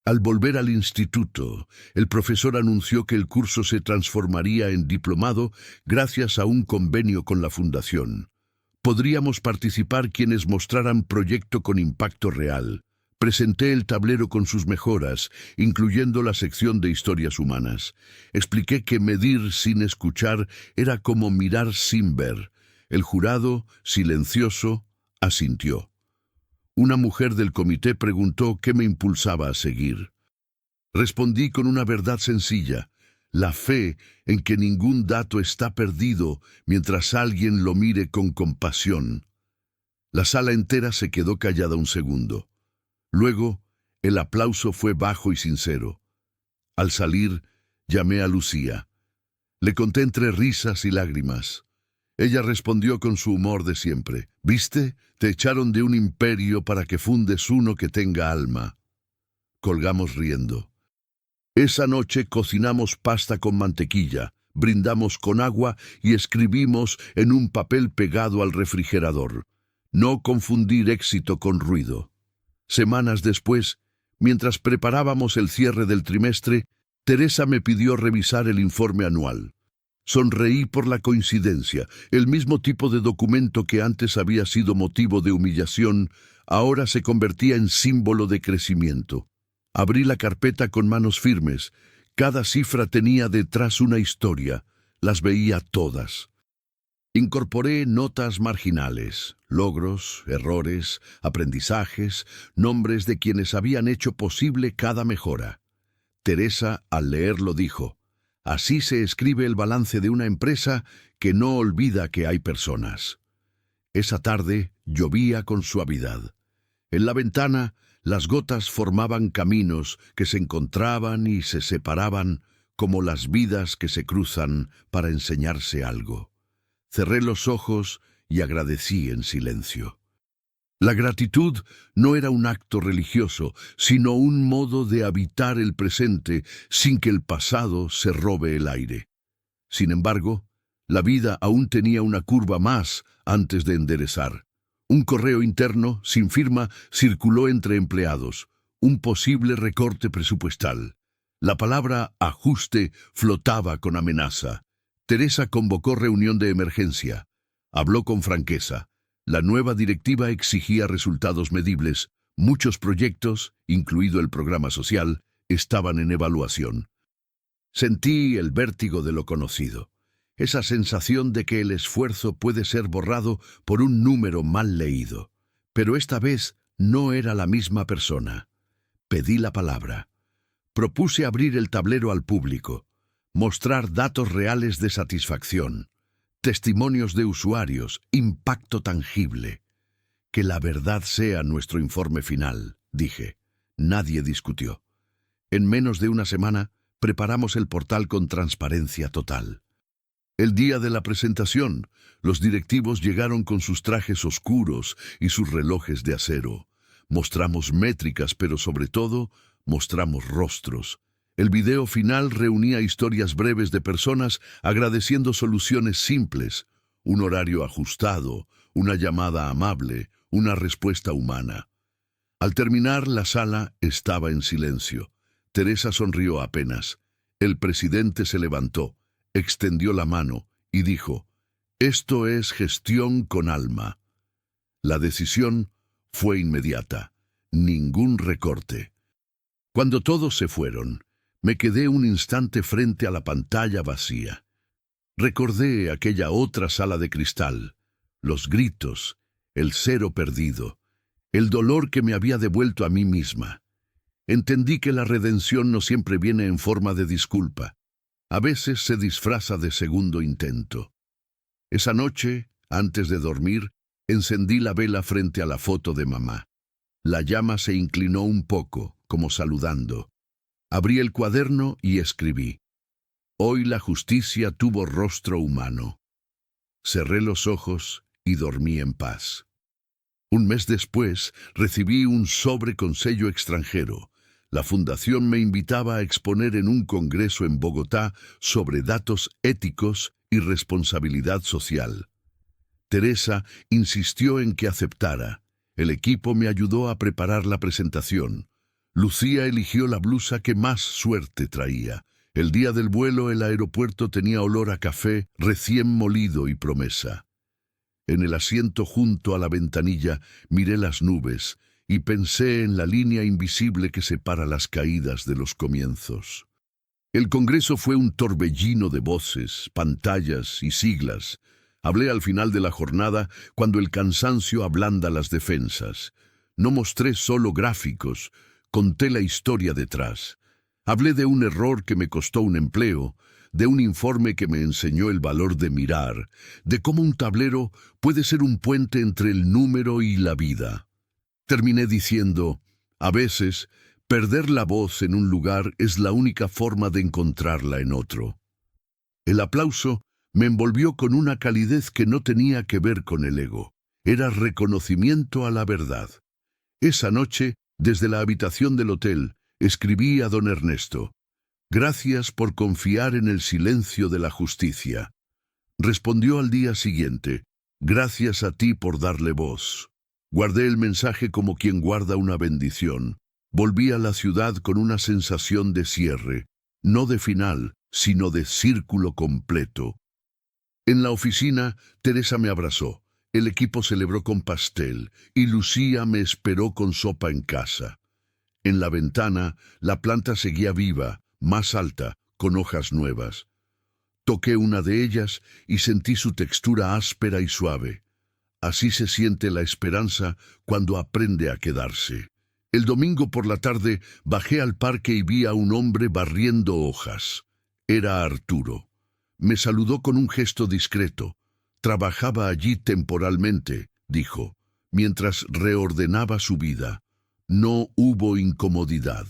Al volver al instituto, el profesor anunció que el curso se transformaría en diplomado gracias a un convenio con la fundación. Podríamos participar quienes mostraran proyecto con impacto real. Presenté el tablero con sus mejoras, incluyendo la sección de historias humanas. Expliqué que medir sin escuchar era como mirar sin ver. El jurado, silencioso, asintió. Una mujer del comité preguntó qué me impulsaba a seguir. Respondí con una verdad sencilla: la fe en que ningún dato está perdido mientras alguien lo mire con compasión. La sala entera se quedó callada un segundo. Luego, el aplauso fue bajo y sincero. Al salir, llamé a Lucía. Le conté entre risas y lágrimas. Ella respondió con su humor de siempre. ¿Viste? Te echaron de un imperio para que fundes uno que tenga alma. Colgamos riendo. Esa noche cocinamos pasta con mantequilla, brindamos con agua y escribimos en un papel pegado al refrigerador: no confundir éxito con ruido. Semanas después, mientras preparábamos el cierre del trimestre, Teresa me pidió revisar el informe anual. Sonreí por la coincidencia. El mismo tipo de documento que antes había sido motivo de humillación, ahora se convertía en símbolo de crecimiento. Abrí la carpeta con manos firmes. Cada cifra tenía detrás una historia. Las veía todas. Incorporé notas marginales, logros, errores, aprendizajes, nombres de quienes habían hecho posible cada mejora. Teresa, al leerlo, dijo: Así se escribe el balance de una empresa que no olvida que hay personas. Esa tarde llovía con suavidad. En la ventana, las gotas formaban caminos que se encontraban y se separaban como las vidas que se cruzan para enseñarse algo. Cerré los ojos y agradecí en silencio. La gratitud no era un acto religioso, sino un modo de habitar el presente sin que el pasado se robe el aire. Sin embargo, la vida aún tenía una curva más antes de enderezar. Un correo interno, sin firma, circuló entre empleados. Un posible recorte presupuestal. La palabra ajuste flotaba con amenaza. Teresa convocó reunión de emergencia. Habló con franqueza. La nueva directiva exigía resultados medibles. Muchos proyectos, incluido el programa social, estaban en evaluación. Sentí el vértigo de lo conocido. Esa sensación de que el esfuerzo puede ser borrado por un número mal leído. Pero esta vez no era la misma persona. Pedí la palabra. Propuse abrir el tablero al público, mostrar datos reales de satisfacción, testimonios de usuarios, impacto tangible. Que la verdad sea nuestro informe final, dije. Nadie discutió. En menos de una semana, preparamos el portal con transparencia total. El día de la presentación, los directivos llegaron con sus trajes oscuros y sus relojes de acero. Mostramos métricas, pero sobre todo, mostramos rostros. El video final reunía historias breves de personas agradeciendo soluciones simples, un horario ajustado, una llamada amable, una respuesta humana. Al terminar, la sala estaba en silencio. Teresa sonrió apenas. El presidente se levantó, extendió la mano y dijo: «Esto es gestión con alma». La decisión fue inmediata. Ningún recorte. Cuando todos se fueron, me quedé un instante frente a la pantalla vacía. Recordé aquella otra sala de cristal, los gritos, el cero perdido, el dolor que me había devuelto a mí misma. Entendí que la redención no siempre viene en forma de disculpa. A veces se disfraza de segundo intento. Esa noche, antes de dormir, encendí la vela frente a la foto de mamá. La llama se inclinó un poco, como saludando. Abrí el cuaderno y escribí: «Hoy la justicia tuvo rostro humano». Cerré los ojos y dormí en paz. Un mes después, recibí un sobre con sello extranjero. La fundación me invitaba a exponer en un congreso en Bogotá sobre datos éticos y responsabilidad social. Teresa insistió en que aceptara. El equipo me ayudó a preparar la presentación. Lucía eligió la blusa que más suerte traía. El día del vuelo, el aeropuerto tenía olor a café recién molido y promesa. En el asiento junto a la ventanilla miré las nubes y pensé en la línea invisible que separa las caídas de los comienzos. El congreso fue un torbellino de voces, pantallas y siglas. Hablé al final de la jornada cuando el cansancio ablanda las defensas. No mostré solo gráficos, conté la historia detrás. Hablé de un error que me costó un empleo, de un informe que me enseñó el valor de mirar, de cómo un tablero puede ser un puente entre el número y la vida. Terminé diciendo: a veces, perder la voz en un lugar es la única forma de encontrarla en otro. El aplauso me envolvió con una calidez que no tenía que ver con el ego. Era reconocimiento a la verdad. Esa noche, desde la habitación del hotel, escribí a don Ernesto: «Gracias por confiar en el silencio de la justicia». Respondió al día siguiente: «Gracias a ti por darle voz». Guardé el mensaje como quien guarda una bendición. Volví a la ciudad con una sensación de cierre, no de final, sino de círculo completo. En la oficina, Teresa me abrazó. El equipo celebró con pastel y Lucía me esperó con sopa en casa. En la ventana, la planta seguía viva, más alta, con hojas nuevas. Toqué una de ellas y sentí su textura áspera y suave. Así se siente la esperanza cuando aprende a quedarse. El domingo por la tarde bajé al parque y vi a un hombre barriendo hojas. Era Arturo. Me saludó con un gesto discreto. Trabajaba allí temporalmente, dijo, mientras reordenaba su vida. No hubo incomodidad.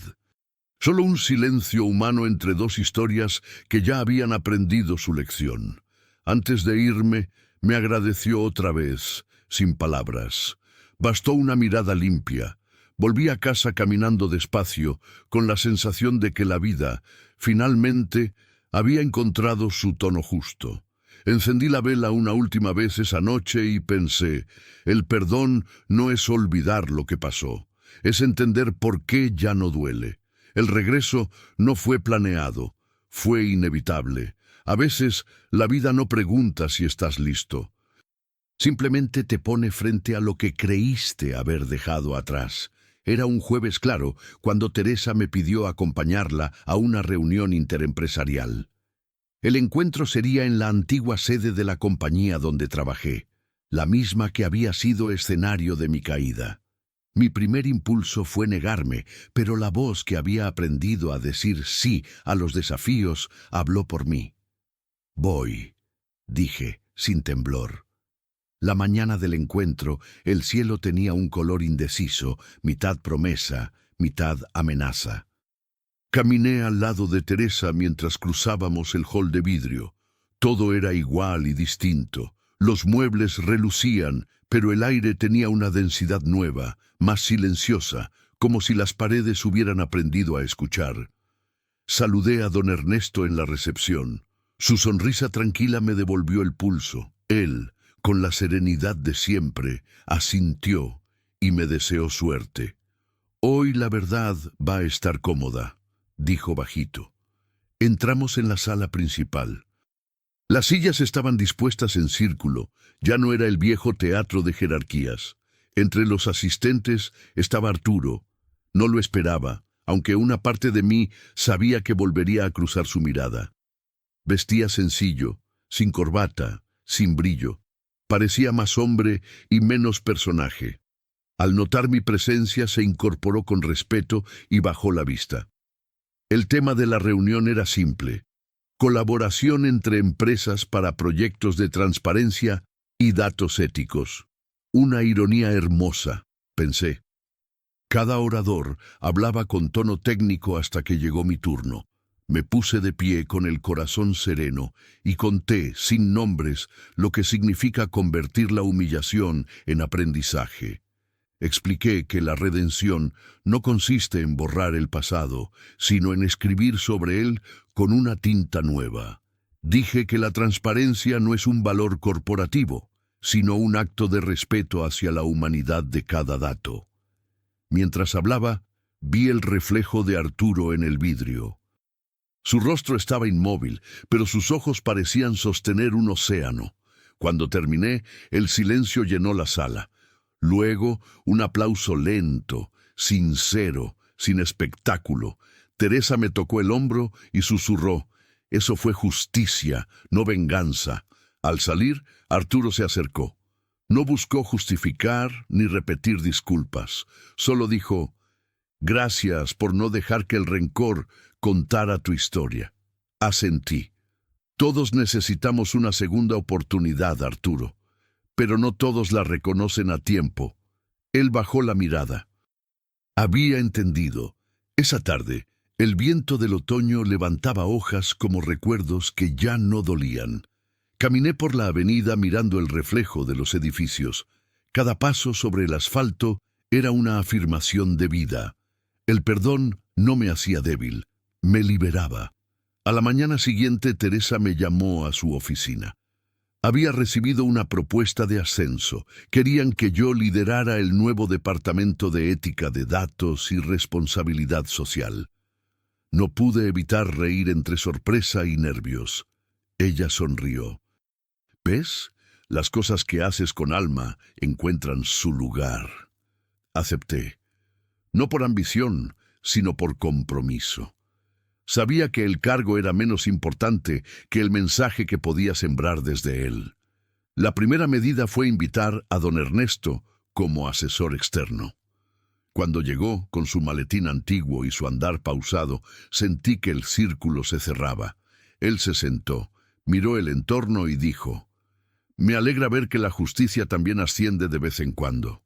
Solo un silencio humano entre dos historias que ya habían aprendido su lección. Antes de irme, me agradeció otra vez, sin palabras. Bastó una mirada limpia. Volví a casa caminando despacio, con la sensación de que la vida, finalmente, había encontrado su tono justo. Encendí la vela una última vez esa noche y pensé, el perdón no es olvidar lo que pasó, es entender por qué ya no duele. El regreso no fue planeado, fue inevitable. A veces la vida no pregunta si estás listo. Simplemente te pone frente a lo que creíste haber dejado atrás. Era un jueves claro cuando Teresa me pidió acompañarla a una reunión interempresarial. El encuentro sería en la antigua sede de la compañía donde trabajé, la misma que había sido escenario de mi caída. Mi primer impulso fue negarme, pero la voz que había aprendido a decir sí a los desafíos habló por mí. «Voy», dije, sin temblor. La mañana del encuentro, el cielo tenía un color indeciso, mitad promesa, mitad amenaza. Caminé al lado de Teresa mientras cruzábamos el hall de vidrio. Todo era igual y distinto. Los muebles relucían, pero el aire tenía una densidad nueva, más silenciosa, como si las paredes hubieran aprendido a escuchar. Saludé a don Ernesto en la recepción. Su sonrisa tranquila me devolvió el pulso. Él, con la serenidad de siempre, asintió y me deseó suerte. «Hoy la verdad va a estar cómoda», dijo bajito. Entramos en la sala principal. Las sillas estaban dispuestas en círculo, ya no era el viejo teatro de jerarquías. Entre los asistentes estaba Arturo. No lo esperaba, aunque una parte de mí sabía que volvería a cruzar su mirada. Vestía sencillo, sin corbata, sin brillo. Parecía más hombre y menos personaje. Al notar mi presencia se incorporó con respeto y bajó la vista. El tema de la reunión era simple: colaboración entre empresas para proyectos de transparencia y datos éticos. Una ironía hermosa, pensé. Cada orador hablaba con tono técnico hasta que llegó mi turno. Me puse de pie con el corazón sereno y conté, sin nombres, lo que significa convertir la humillación en aprendizaje. Expliqué que la redención no consiste en borrar el pasado, sino en escribir sobre él con una tinta nueva. Dije que la transparencia no es un valor corporativo, sino un acto de respeto hacia la humanidad de cada dato. Mientras hablaba, vi el reflejo de Arturo en el vidrio. Su rostro estaba inmóvil, pero sus ojos parecían sostener un océano. Cuando terminé, el silencio llenó la sala. Luego, un aplauso lento, sincero, sin espectáculo. Teresa me tocó el hombro y susurró: «Eso fue justicia, no venganza». Al salir, Arturo se acercó. No buscó justificar ni repetir disculpas. Solo dijo: «Gracias por no dejar que el rencor contara tu historia». Asentí. Todos necesitamos una segunda oportunidad, Arturo, pero no todos la reconocen a tiempo. Él bajó la mirada. Había entendido. Esa tarde, el viento del otoño levantaba hojas como recuerdos que ya no dolían. Caminé por la avenida mirando el reflejo de los edificios. Cada paso sobre el asfalto era una afirmación de vida. El perdón no me hacía débil, me liberaba. A la mañana siguiente, Teresa me llamó a su oficina. Había recibido una propuesta de ascenso. Querían que yo liderara el nuevo departamento de ética de datos y responsabilidad social. No pude evitar reír entre sorpresa y nervios. Ella sonrió. «¿Ves? Las cosas que haces con alma encuentran su lugar». Acepté. No por ambición, sino por compromiso. Sabía que el cargo era menos importante que el mensaje que podía sembrar desde él. La primera medida fue invitar a don Ernesto como asesor externo. Cuando llegó, con su maletín antiguo y su andar pausado, sentí que el círculo se cerraba. Él se sentó, miró el entorno y dijo: «Me alegra ver que la justicia también asciende de vez en cuando».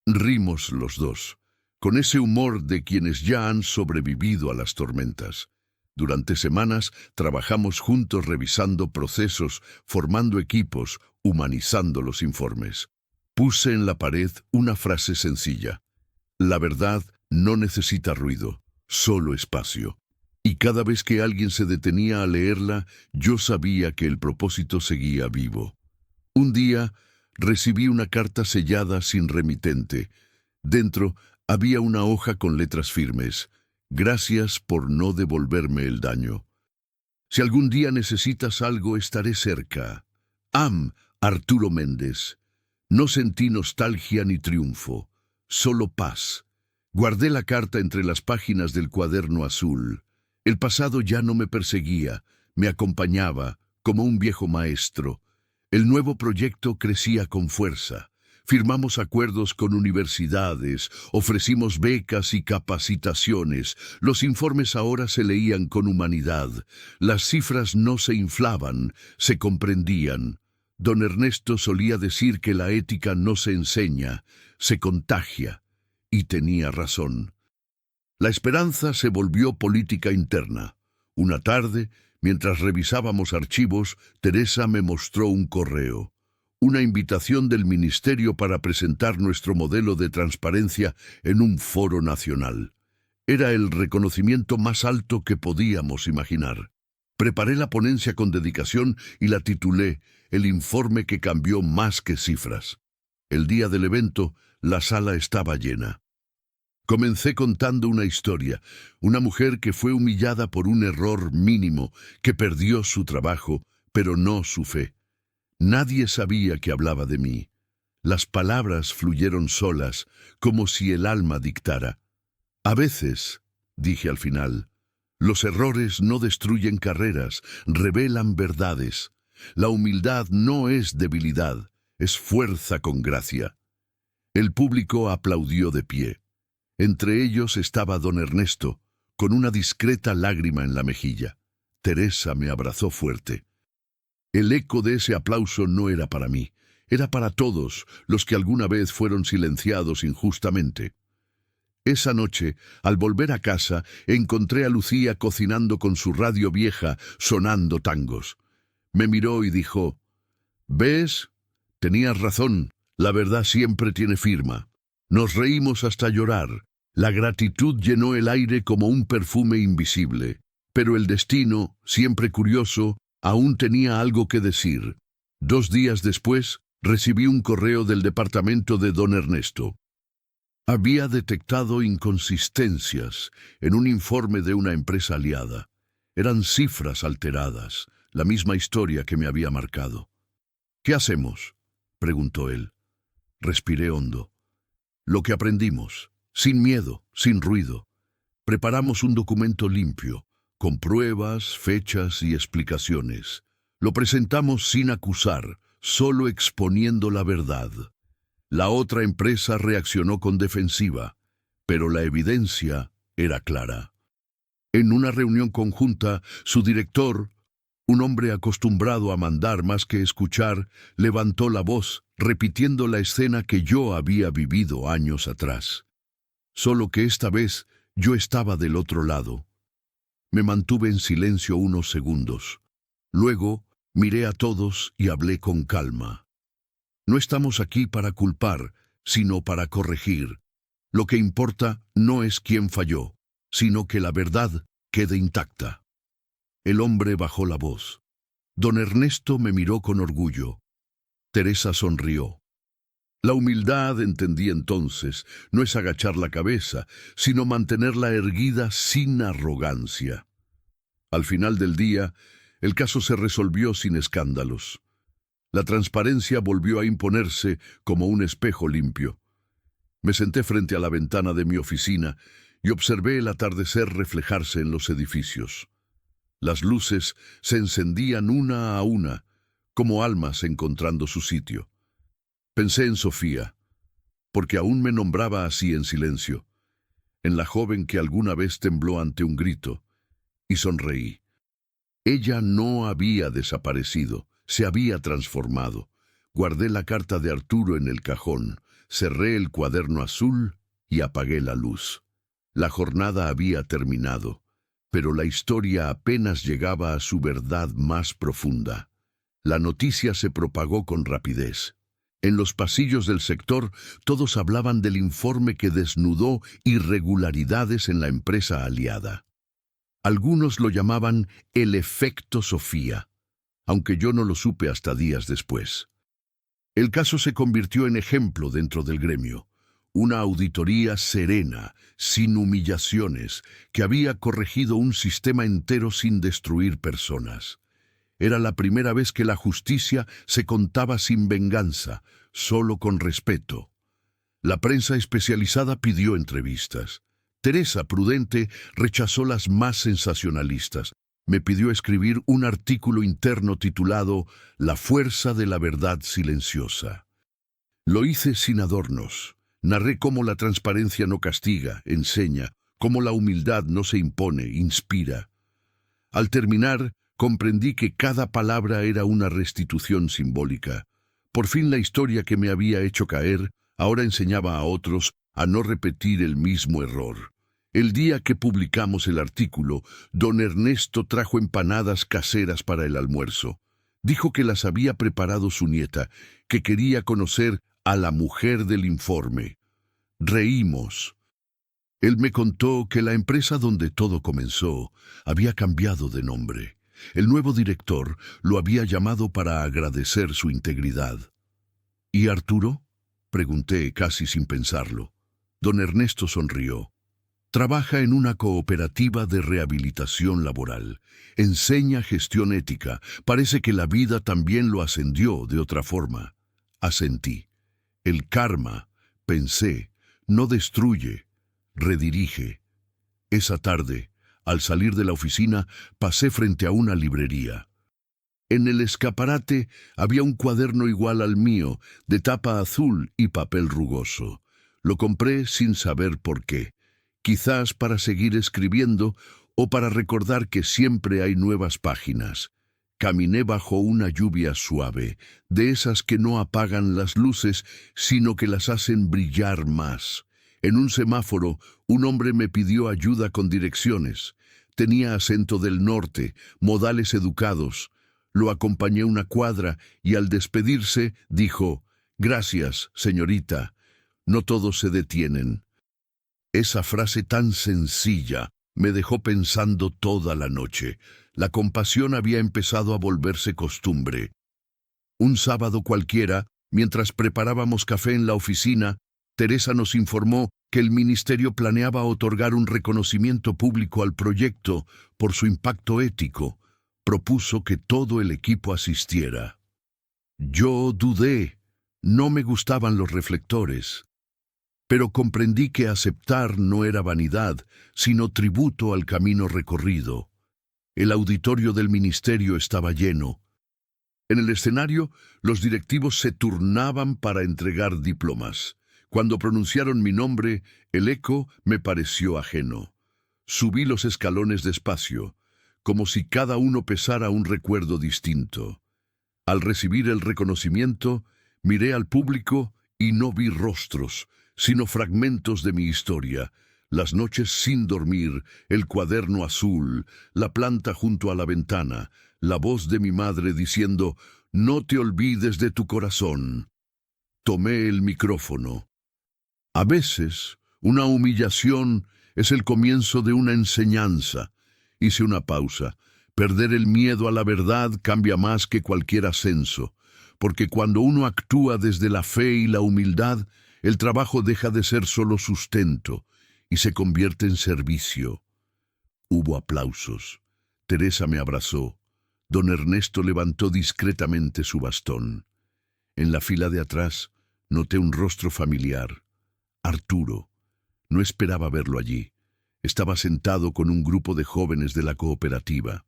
Rimos los dos, con ese humor de quienes ya han sobrevivido a las tormentas. Durante semanas trabajamos juntos revisando procesos, formando equipos, humanizando los informes. Puse en la pared una frase sencilla: la verdad no necesita ruido, solo espacio. Y cada vez que alguien se detenía a leerla, yo sabía que el propósito seguía vivo. Un día recibí una carta sellada sin remitente. Dentro había una hoja con letras firmes: «Gracias por no devolverme el daño. Si algún día necesitas algo, estaré cerca. Am, Arturo Méndez». No sentí nostalgia ni triunfo, solo paz. Guardé la carta entre las páginas del cuaderno azul. El pasado ya no me perseguía, me acompañaba como un viejo maestro. El nuevo proyecto crecía con fuerza. Firmamos acuerdos con universidades, ofrecimos becas y capacitaciones. Los informes ahora se leían con humanidad. Las cifras no se inflaban, se comprendían. Don Ernesto solía decir que la ética no se enseña, se contagia. Y tenía razón. La esperanza se volvió política interna. Una tarde, mientras revisábamos archivos, Teresa me mostró un correo. Una invitación del ministerio para presentar nuestro modelo de transparencia en un foro nacional. Era el reconocimiento más alto que podíamos imaginar. Preparé la ponencia con dedicación y la titulé «El informe que cambió más que cifras». El día del evento, la sala estaba llena. Comencé contando una historia, una mujer que fue humillada por un error mínimo, que perdió su trabajo, pero no su fe. Nadie sabía que hablaba de mí. Las palabras fluyeron solas, como si el alma dictara. «A veces», dije al final, «los errores no destruyen carreras, revelan verdades. La humildad no es debilidad, es fuerza con gracia». El público aplaudió de pie. Entre ellos estaba don Ernesto, con una discreta lágrima en la mejilla. Teresa me abrazó fuerte. El eco de ese aplauso no era para mí, era para todos los que alguna vez fueron silenciados injustamente. Esa noche, al volver a casa, encontré a Lucía cocinando con su radio vieja, sonando tangos. Me miró y dijo: «¿Ves? Tenías razón, la verdad siempre tiene firma». Nos reímos hasta llorar. La gratitud llenó el aire como un perfume invisible. Pero el destino, siempre curioso, aún tenía algo que decir. 2 días después, recibí un correo del departamento de don Ernesto. Había detectado inconsistencias en un informe de una empresa aliada. Eran cifras alteradas, la misma historia que me había marcado. «¿Qué hacemos?», preguntó él. Respiré hondo. Lo que aprendimos, sin miedo, sin ruido. Preparamos un documento limpio, con pruebas, fechas y explicaciones. Lo presentamos sin acusar, solo exponiendo la verdad. La otra empresa reaccionó con defensiva, pero la evidencia era clara. En una reunión conjunta, su director, un hombre acostumbrado a mandar más que escuchar, levantó la voz, repitiendo la escena que yo había vivido años atrás. Solo que esta vez yo estaba del otro lado. Me mantuve en silencio unos segundos. Luego miré a todos y hablé con calma. No estamos aquí para culpar, sino para corregir. Lo que importa no es quién falló, sino que la verdad quede intacta. El hombre bajó la voz. Don Ernesto me miró con orgullo. Teresa sonrió. La humildad, entendí entonces, no es agachar la cabeza, sino mantenerla erguida sin arrogancia. Al final del día, el caso se resolvió sin escándalos. La transparencia volvió a imponerse como un espejo limpio. Me senté frente a la ventana de mi oficina y observé el atardecer reflejarse en los edificios. Las luces se encendían una a una, como almas encontrando su sitio. Pensé en Sofía, porque aún me nombraba así en silencio, en la joven que alguna vez tembló ante un grito, y sonreí. Ella no había desaparecido, se había transformado. Guardé la carta de Arturo en el cajón, cerré el cuaderno azul y apagué la luz. La jornada había terminado, pero la historia apenas llegaba a su verdad más profunda. La noticia se propagó con rapidez. En los pasillos del sector, todos hablaban del informe que desnudó irregularidades en la empresa aliada. Algunos lo llamaban el efecto Sofía, aunque yo no lo supe hasta días después. El caso se convirtió en ejemplo dentro del gremio. Una auditoría serena, sin humillaciones, que había corregido un sistema entero sin destruir personas. Era la primera vez que la justicia se contaba sin venganza, solo con respeto. La prensa especializada pidió entrevistas. Teresa, prudente, rechazó las más sensacionalistas. Me pidió escribir un artículo interno titulado La fuerza de la verdad silenciosa. Lo hice sin adornos. Narré cómo la transparencia no castiga, enseña, cómo la humildad no se impone, inspira. Al terminar, comprendí que cada palabra era una restitución simbólica. Por fin la historia que me había hecho caer, ahora enseñaba a otros a no repetir el mismo error. El día que publicamos el artículo, don Ernesto trajo empanadas caseras para el almuerzo. Dijo que las había preparado su nieta, que quería conocer a la mujer del informe. Reímos. Él me contó que la empresa donde todo comenzó había cambiado de nombre. El nuevo director lo había llamado para agradecer su integridad. ¿Y Arturo?, pregunté casi sin pensarlo. Don Ernesto sonrió. Trabaja en una cooperativa de rehabilitación laboral. Enseña gestión ética. Parece que la vida también lo ascendió de otra forma. Asentí. El karma, pensé, no destruye, redirige. Esa tarde, al salir de la oficina, pasé frente a una librería. En el escaparate había un cuaderno igual al mío, de tapa azul y papel rugoso. Lo compré sin saber por qué. Quizás para seguir escribiendo o para recordar que siempre hay nuevas páginas. Caminé bajo una lluvia suave, de esas que no apagan las luces, sino que las hacen brillar más. En un semáforo, un hombre me pidió ayuda con direcciones. Tenía acento del norte, modales educados. Lo acompañé una cuadra y al despedirse dijo: «Gracias, señorita. No todos se detienen». Esa frase tan sencilla me dejó pensando toda la noche. La compasión había empezado a volverse costumbre. Un sábado cualquiera, mientras preparábamos café en la oficina, Teresa nos informó que el ministerio planeaba otorgar un reconocimiento público al proyecto por su impacto ético. Propuso que todo el equipo asistiera. Yo dudé. No me gustaban los reflectores. Pero comprendí que aceptar no era vanidad, sino tributo al camino recorrido. El auditorio del ministerio estaba lleno. En el escenario, los directivos se turnaban para entregar diplomas. Cuando pronunciaron mi nombre, el eco me pareció ajeno. Subí los escalones despacio, como si cada uno pesara un recuerdo distinto. Al recibir el reconocimiento, miré al público y no vi rostros, sino fragmentos de mi historia, las noches sin dormir, el cuaderno azul, la planta junto a la ventana, la voz de mi madre diciendo: «No te olvides de tu corazón». Tomé el micrófono. A veces, una humillación es el comienzo de una enseñanza. Hice una pausa. Perder el miedo a la verdad cambia más que cualquier ascenso, porque cuando uno actúa desde la fe y la humildad, el trabajo deja de ser solo sustento y se convierte en servicio. Hubo aplausos. Teresa me abrazó. Don Ernesto levantó discretamente su bastón. En la fila de atrás noté un rostro familiar. Arturo. No esperaba verlo allí. Estaba sentado con un grupo de jóvenes de la cooperativa.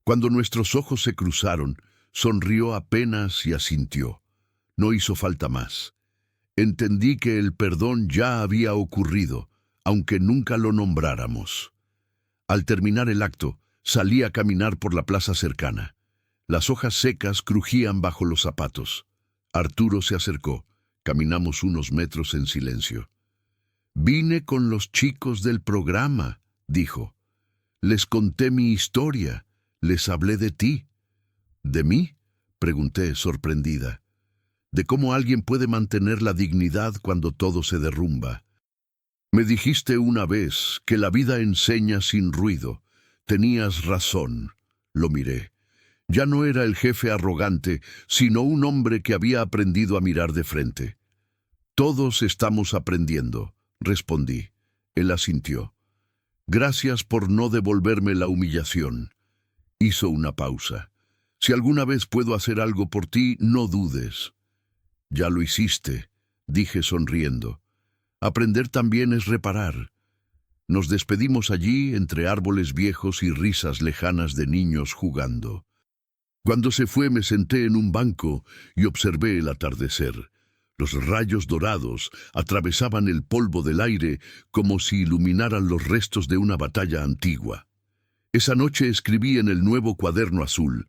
Cuando nuestros ojos se cruzaron, sonrió apenas y asintió. No hizo falta más. Entendí que el perdón ya había ocurrido, aunque nunca lo nombráramos. Al terminar el acto, Salí a caminar por la plaza cercana. Las hojas secas crujían bajo los zapatos. Arturo se acercó. Caminamos unos metros en silencio. «Vine con los chicos del programa», dijo. «Les conté mi historia, les hablé de ti». «¿De mí?», pregunté, sorprendida. «De cómo alguien puede mantener la dignidad cuando todo se derrumba». «Me dijiste una vez que la vida enseña sin ruido. Tenías razón». Lo miré. Ya no era el jefe arrogante, sino un hombre que había aprendido a mirar de frente. «Todos estamos aprendiendo», respondí. Él asintió. «Gracias por no devolverme la humillación». Hizo una pausa. «Si alguna vez puedo hacer algo por ti, no dudes». «Ya lo hiciste», dije sonriendo. «Aprender también es reparar». Nos despedimos allí entre árboles viejos y risas lejanas de niños jugando. Cuando se fue me senté en un banco y observé el atardecer. Los rayos dorados atravesaban el polvo del aire como si iluminaran los restos de una batalla antigua. Esa noche escribí en el nuevo cuaderno azul: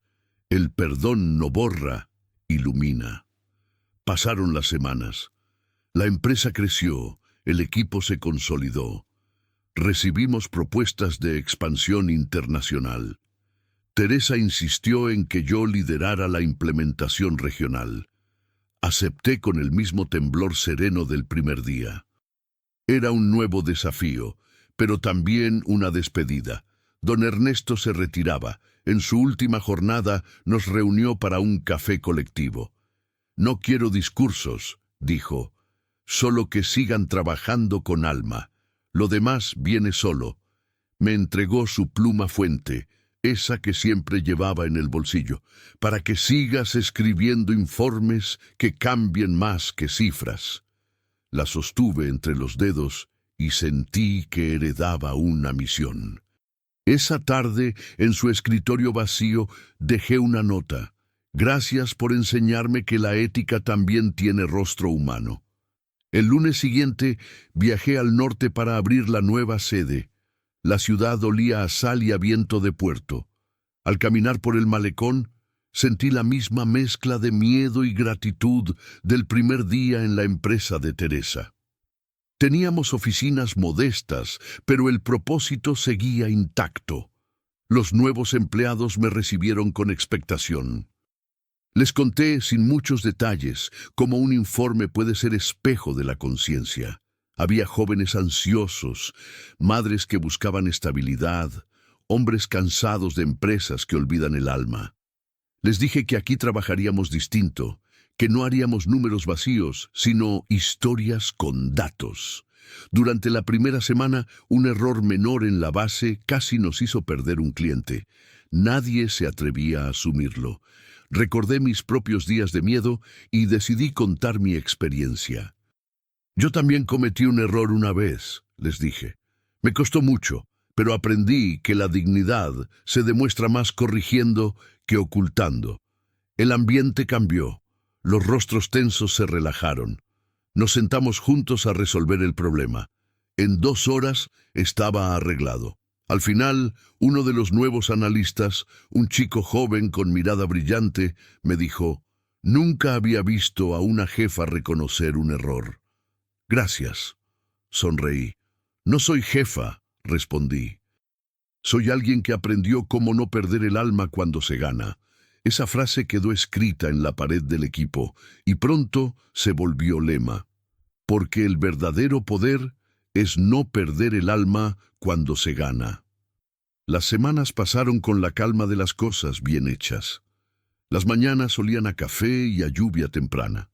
«El perdón no borra, ilumina». Pasaron las semanas. La empresa creció, el equipo se consolidó. Recibimos propuestas de expansión internacional. Teresa insistió en que yo liderara la implementación regional. Acepté con el mismo temblor sereno del primer día. Era un nuevo desafío, pero también una despedida. Don Ernesto se retiraba. En su última jornada nos reunió para un café colectivo. «No quiero discursos», dijo, «solo que sigan trabajando con alma. Lo demás viene solo». Me entregó su pluma fuente, esa que siempre llevaba en el bolsillo, «para que sigas escribiendo informes que cambien más que cifras». La sostuve entre los dedos y sentí que heredaba una misión. Esa tarde, en su escritorio vacío, dejé una nota. «Gracias por enseñarme que la ética también tiene rostro humano». El lunes siguiente viajé al norte para abrir la nueva sede. La ciudad olía a sal y a viento de puerto. Al caminar por el malecón, sentí la misma mezcla de miedo y gratitud del primer día en la empresa de Teresa. Teníamos oficinas modestas, pero el propósito seguía intacto. Los nuevos empleados me recibieron con expectación. Les conté sin muchos detalles cómo un informe puede ser espejo de la conciencia. Había jóvenes ansiosos, madres que buscaban estabilidad, hombres cansados de empresas que olvidan el alma. Les dije que aquí trabajaríamos distinto, que no haríamos números vacíos, sino historias con datos. Durante la primera semana, un error menor en la base casi nos hizo perder un cliente. Nadie se atrevía a asumirlo. Recordé mis propios días de miedo y decidí contar mi experiencia. «Yo también cometí un error una vez», les dije. «Me costó mucho, pero aprendí que la dignidad se demuestra más corrigiendo que ocultando». El ambiente cambió. Los rostros tensos se relajaron. Nos sentamos juntos a resolver el problema. En 2 horas estaba arreglado. Al final, uno de los nuevos analistas, un chico joven con mirada brillante, me dijo: «Nunca había visto a una jefa reconocer un error». «Gracias», sonreí. «No soy jefa», respondí. «Soy alguien que aprendió cómo no perder el alma cuando se gana». Esa frase quedó escrita en la pared del equipo y pronto se volvió lema. Porque el verdadero poder es no perder el alma cuando se gana. Las semanas pasaron con la calma de las cosas bien hechas. Las mañanas olían a café y a lluvia temprana.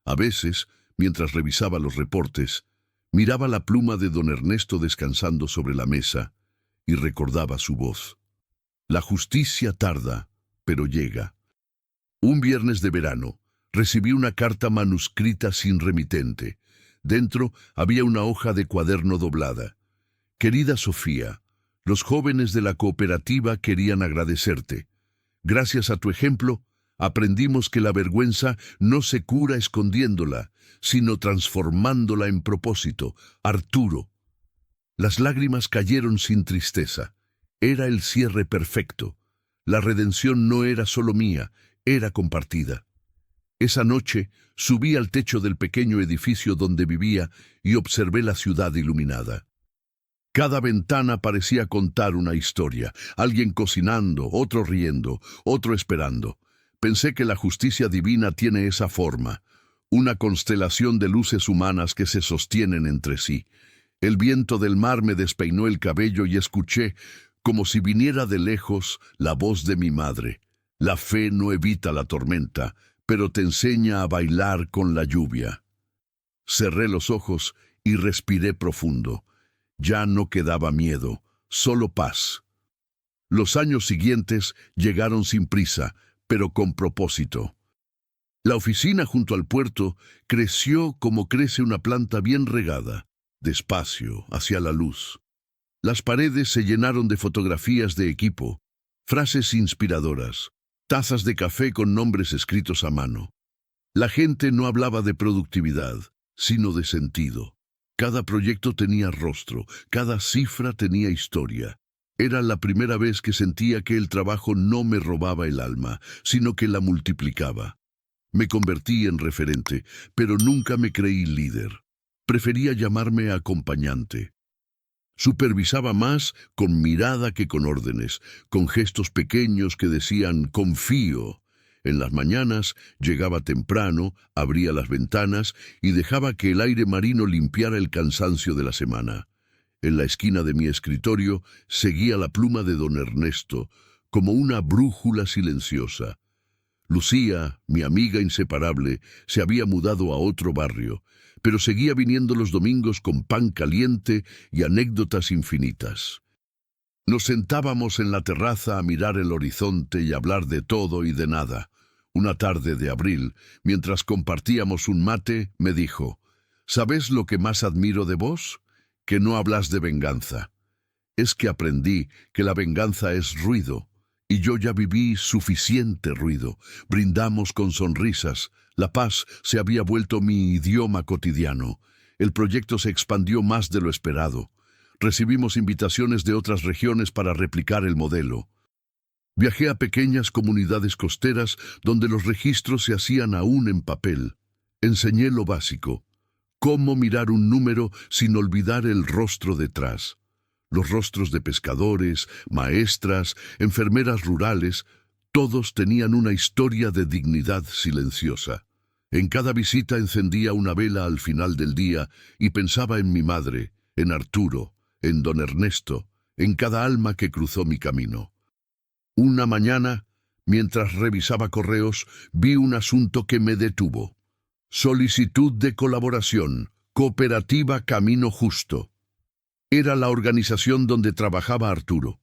A veces, mientras revisaba los reportes, miraba la pluma de don Ernesto descansando sobre la mesa y recordaba su voz. La justicia tarda, pero llega. Un viernes de verano, recibí una carta manuscrita sin remitente. Dentro había una hoja de cuaderno doblada. «Querida Sofía, los jóvenes de la cooperativa querían agradecerte. Gracias a tu ejemplo, aprendimos que la vergüenza no se cura escondiéndola, sino transformándola en propósito. Arturo». Las lágrimas cayeron sin tristeza. Era el cierre perfecto. La redención no era solo mía, era compartida. Esa noche subí al techo del pequeño edificio donde vivía y observé la ciudad iluminada. Cada ventana parecía contar una historia, alguien cocinando, otro riendo, otro esperando. Pensé que la justicia divina tiene esa forma, una constelación de luces humanas que se sostienen entre sí. El viento del mar me despeinó el cabello y escuché, como si viniera de lejos, la voz de mi madre. La fe no evita la tormenta, pero te enseña a bailar con la lluvia. Cerré los ojos y respiré profundo. Ya no quedaba miedo, solo paz. Los años siguientes llegaron sin prisa, pero con propósito. La oficina junto al puerto creció como crece una planta bien regada, despacio, hacia la luz. Las paredes se llenaron de fotografías de equipo, frases inspiradoras, tazas de café con nombres escritos a mano. La gente no hablaba de productividad, sino de sentido. Cada proyecto tenía rostro, cada cifra tenía historia. Era la primera vez que sentía que el trabajo no me robaba el alma, sino que la multiplicaba. Me convertí en referente, pero nunca me creí líder. Prefería llamarme acompañante. Supervisaba más con mirada que con órdenes, con gestos pequeños que decían «confío». En las mañanas llegaba temprano, abría las ventanas y dejaba que el aire marino limpiara el cansancio de la semana. En la esquina de mi escritorio seguía la pluma de don Ernesto, como una brújula silenciosa. Lucía, mi amiga inseparable, se había mudado a otro barrio, pero seguía viniendo los domingos con pan caliente y anécdotas infinitas. Nos sentábamos en la terraza a mirar el horizonte y hablar de todo y de nada. Una tarde de abril, mientras compartíamos un mate, me dijo: «¿Sabes lo que más admiro de vos? Que no hablas de venganza. Es que aprendí que la venganza es ruido, y yo ya viví suficiente ruido. Brindamos con sonrisas. La paz se había vuelto mi idioma cotidiano. El proyecto se expandió más de lo esperado. Recibimos invitaciones de otras regiones para replicar el modelo. Viajé a pequeñas comunidades costeras donde los registros se hacían aún en papel. Enseñé lo básico: cómo mirar un número sin olvidar el rostro detrás. Los rostros de pescadores, maestras, enfermeras rurales, todos tenían una historia de dignidad silenciosa. En cada visita encendía una vela al final del día y pensaba en mi madre, en Arturo, en don Ernesto, en cada alma que cruzó mi camino. Una mañana, mientras revisaba correos, vi un asunto que me detuvo. Solicitud de colaboración, Cooperativa Camino Justo. Era la organización donde trabajaba Arturo.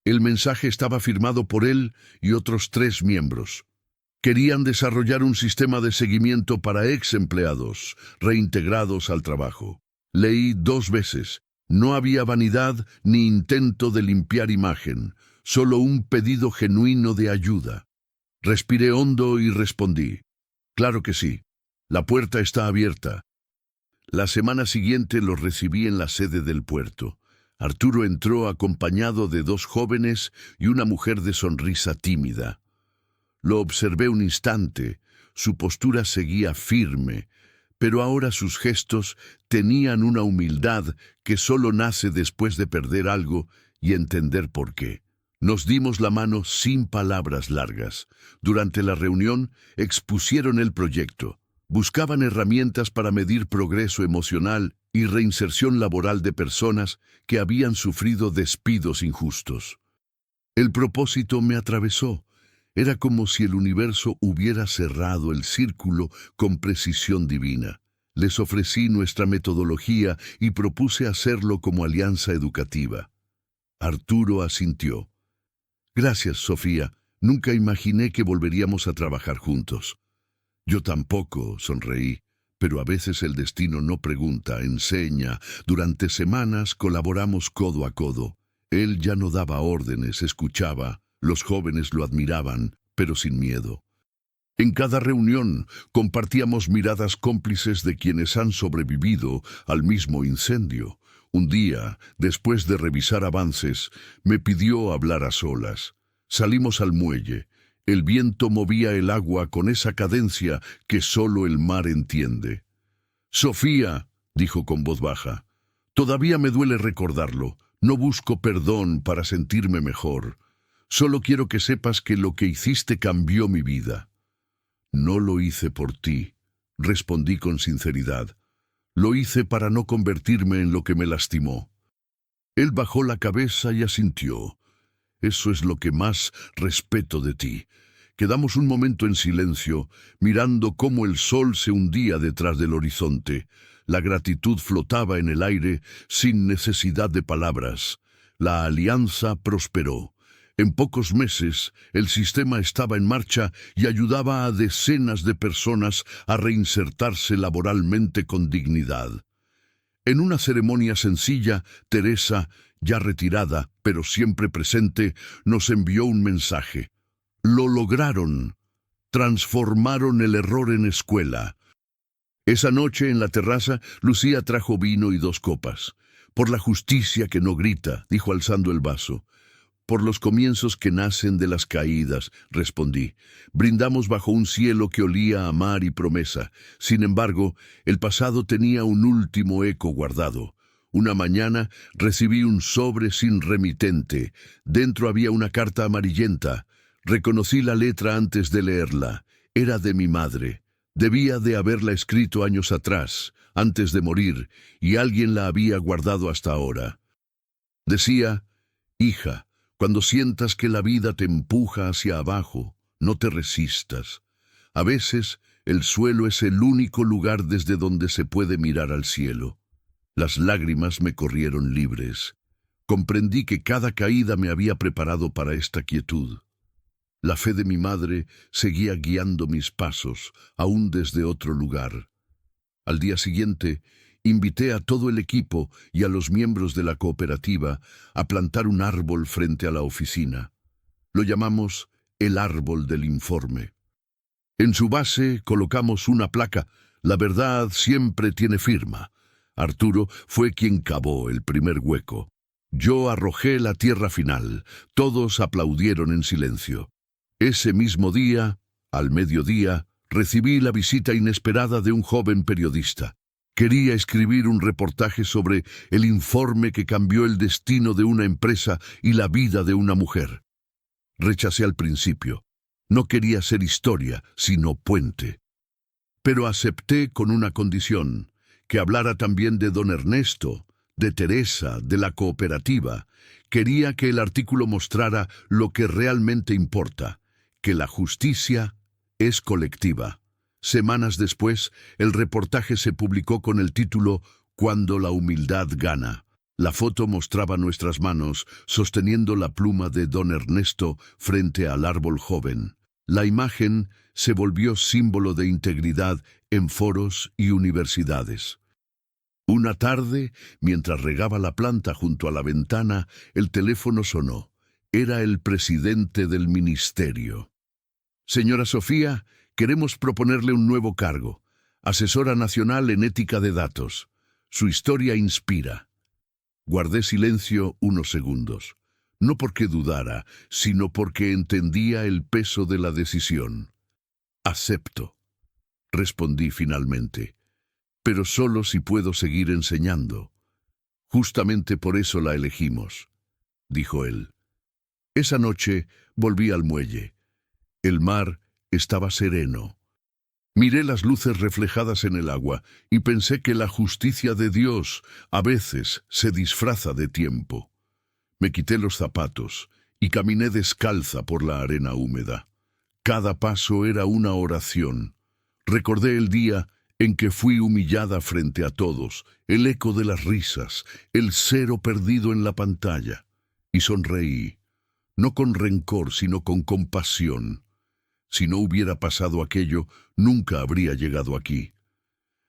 El mensaje estaba firmado por él y otros 3 miembros. Querían desarrollar un sistema de seguimiento para ex empleados, reintegrados al trabajo. Leí 2 veces. No había vanidad ni intento de limpiar imagen, solo un pedido genuino de ayuda. Respiré hondo y respondí: «Claro que sí. La puerta está abierta». La semana siguiente los recibí en la sede del puerto. Arturo entró acompañado de 2 jóvenes y una mujer de sonrisa tímida. Lo observé un instante. Su postura seguía firme, pero ahora sus gestos tenían una humildad que solo nace después de perder algo y entender por qué. Nos dimos la mano sin palabras largas. Durante la reunión expusieron el proyecto. Buscaban herramientas para medir progreso emocional y reinserción laboral de personas que habían sufrido despidos injustos. El propósito me atravesó. Era como si el universo hubiera cerrado el círculo con precisión divina. Les ofrecí nuestra metodología y propuse hacerlo como alianza educativa. Arturo asintió. «Gracias, Sofía. Nunca imaginé que volveríamos a trabajar juntos». «Yo tampoco», sonreí, pero a veces el destino no pregunta, enseña. Durante semanas colaboramos codo a codo. Él ya no daba órdenes, escuchaba. Los jóvenes lo admiraban, pero sin miedo. En cada reunión compartíamos miradas cómplices de quienes han sobrevivido al mismo incendio. Un día, después de revisar avances, me pidió hablar a solas. Salimos al muelle. El viento movía el agua con esa cadencia que solo el mar entiende. «Sofía», dijo con voz baja, «todavía me duele recordarlo. No busco perdón para sentirme mejor. Solo quiero que sepas que lo que hiciste cambió mi vida». «No lo hice por ti», respondí con sinceridad. «Lo hice para no convertirme en lo que me lastimó». Él bajó la cabeza y asintió. «Eso es lo que más respeto de ti». Quedamos un momento en silencio, mirando cómo el sol se hundía detrás del horizonte. La gratitud flotaba en el aire sin necesidad de palabras. La alianza prosperó. En pocos meses, el sistema estaba en marcha y ayudaba a decenas de personas a reinsertarse laboralmente con dignidad. En una ceremonia sencilla, Teresa, ya retirada, pero siempre presente, nos envió un mensaje. Lo lograron. Transformaron el error en escuela. Esa noche en la terraza, Lucía trajo vino y 2 copas. «Por la justicia que no grita», dijo alzando el vaso. «Por los comienzos que nacen de las caídas», respondí. Brindamos bajo un cielo que olía a mar y promesa. Sin embargo, el pasado tenía un último eco guardado. Una mañana recibí un sobre sin remitente. Dentro había una carta amarillenta. Reconocí la letra antes de leerla. Era de mi madre. Debía de haberla escrito años atrás, antes de morir, y alguien la había guardado hasta ahora. Decía: «Hija, cuando sientas que la vida te empuja hacia abajo, no te resistas. A veces, el suelo es el único lugar desde donde se puede mirar al cielo». Las lágrimas me corrieron libres. Comprendí que cada caída me había preparado para esta quietud. La fe de mi madre seguía guiando mis pasos, aún desde otro lugar. Al día siguiente, invité a todo el equipo y a los miembros de la cooperativa a plantar un árbol frente a la oficina. Lo llamamos el árbol del informe. En su base colocamos una placa: «La verdad siempre tiene firma». Arturo fue quien cavó el primer hueco. Yo arrojé la tierra final. Todos aplaudieron en silencio. Ese mismo día, al mediodía, recibí la visita inesperada de un joven periodista. Quería escribir un reportaje sobre el informe que cambió el destino de una empresa y la vida de una mujer. Rechacé al principio. No quería ser historia, sino puente. Pero acepté con una condición: que hablara también de don Ernesto, de Teresa, de la cooperativa. Quería que el artículo mostrara lo que realmente importa: que la justicia es colectiva. Semanas después, el reportaje se publicó con el título «Cuando la humildad gana». La foto mostraba nuestras manos sosteniendo la pluma de don Ernesto frente al árbol joven. La imagen se volvió símbolo de integridad en foros y universidades. Una tarde, mientras regaba la planta junto a la ventana, el teléfono sonó. Era el presidente del ministerio. «Señora Sofía, queremos proponerle un nuevo cargo: asesora nacional en ética de datos. Su historia inspira». Guardé silencio unos segundos. No porque dudara, sino porque entendía el peso de la decisión. «Acepto», respondí finalmente. «Pero solo si puedo seguir enseñando». «Justamente por eso la elegimos», dijo él. Esa noche volví al muelle. El mar estaba sereno. Miré las luces reflejadas en el agua y pensé que la justicia de Dios a veces se disfraza de tiempo. Me quité los zapatos y caminé descalza por la arena húmeda. Cada paso era una oración. Recordé el día en que fui humillada frente a todos, el eco de las risas, el cero perdido en la pantalla. Y sonreí, no con rencor, sino con compasión. Si no hubiera pasado aquello, nunca habría llegado aquí.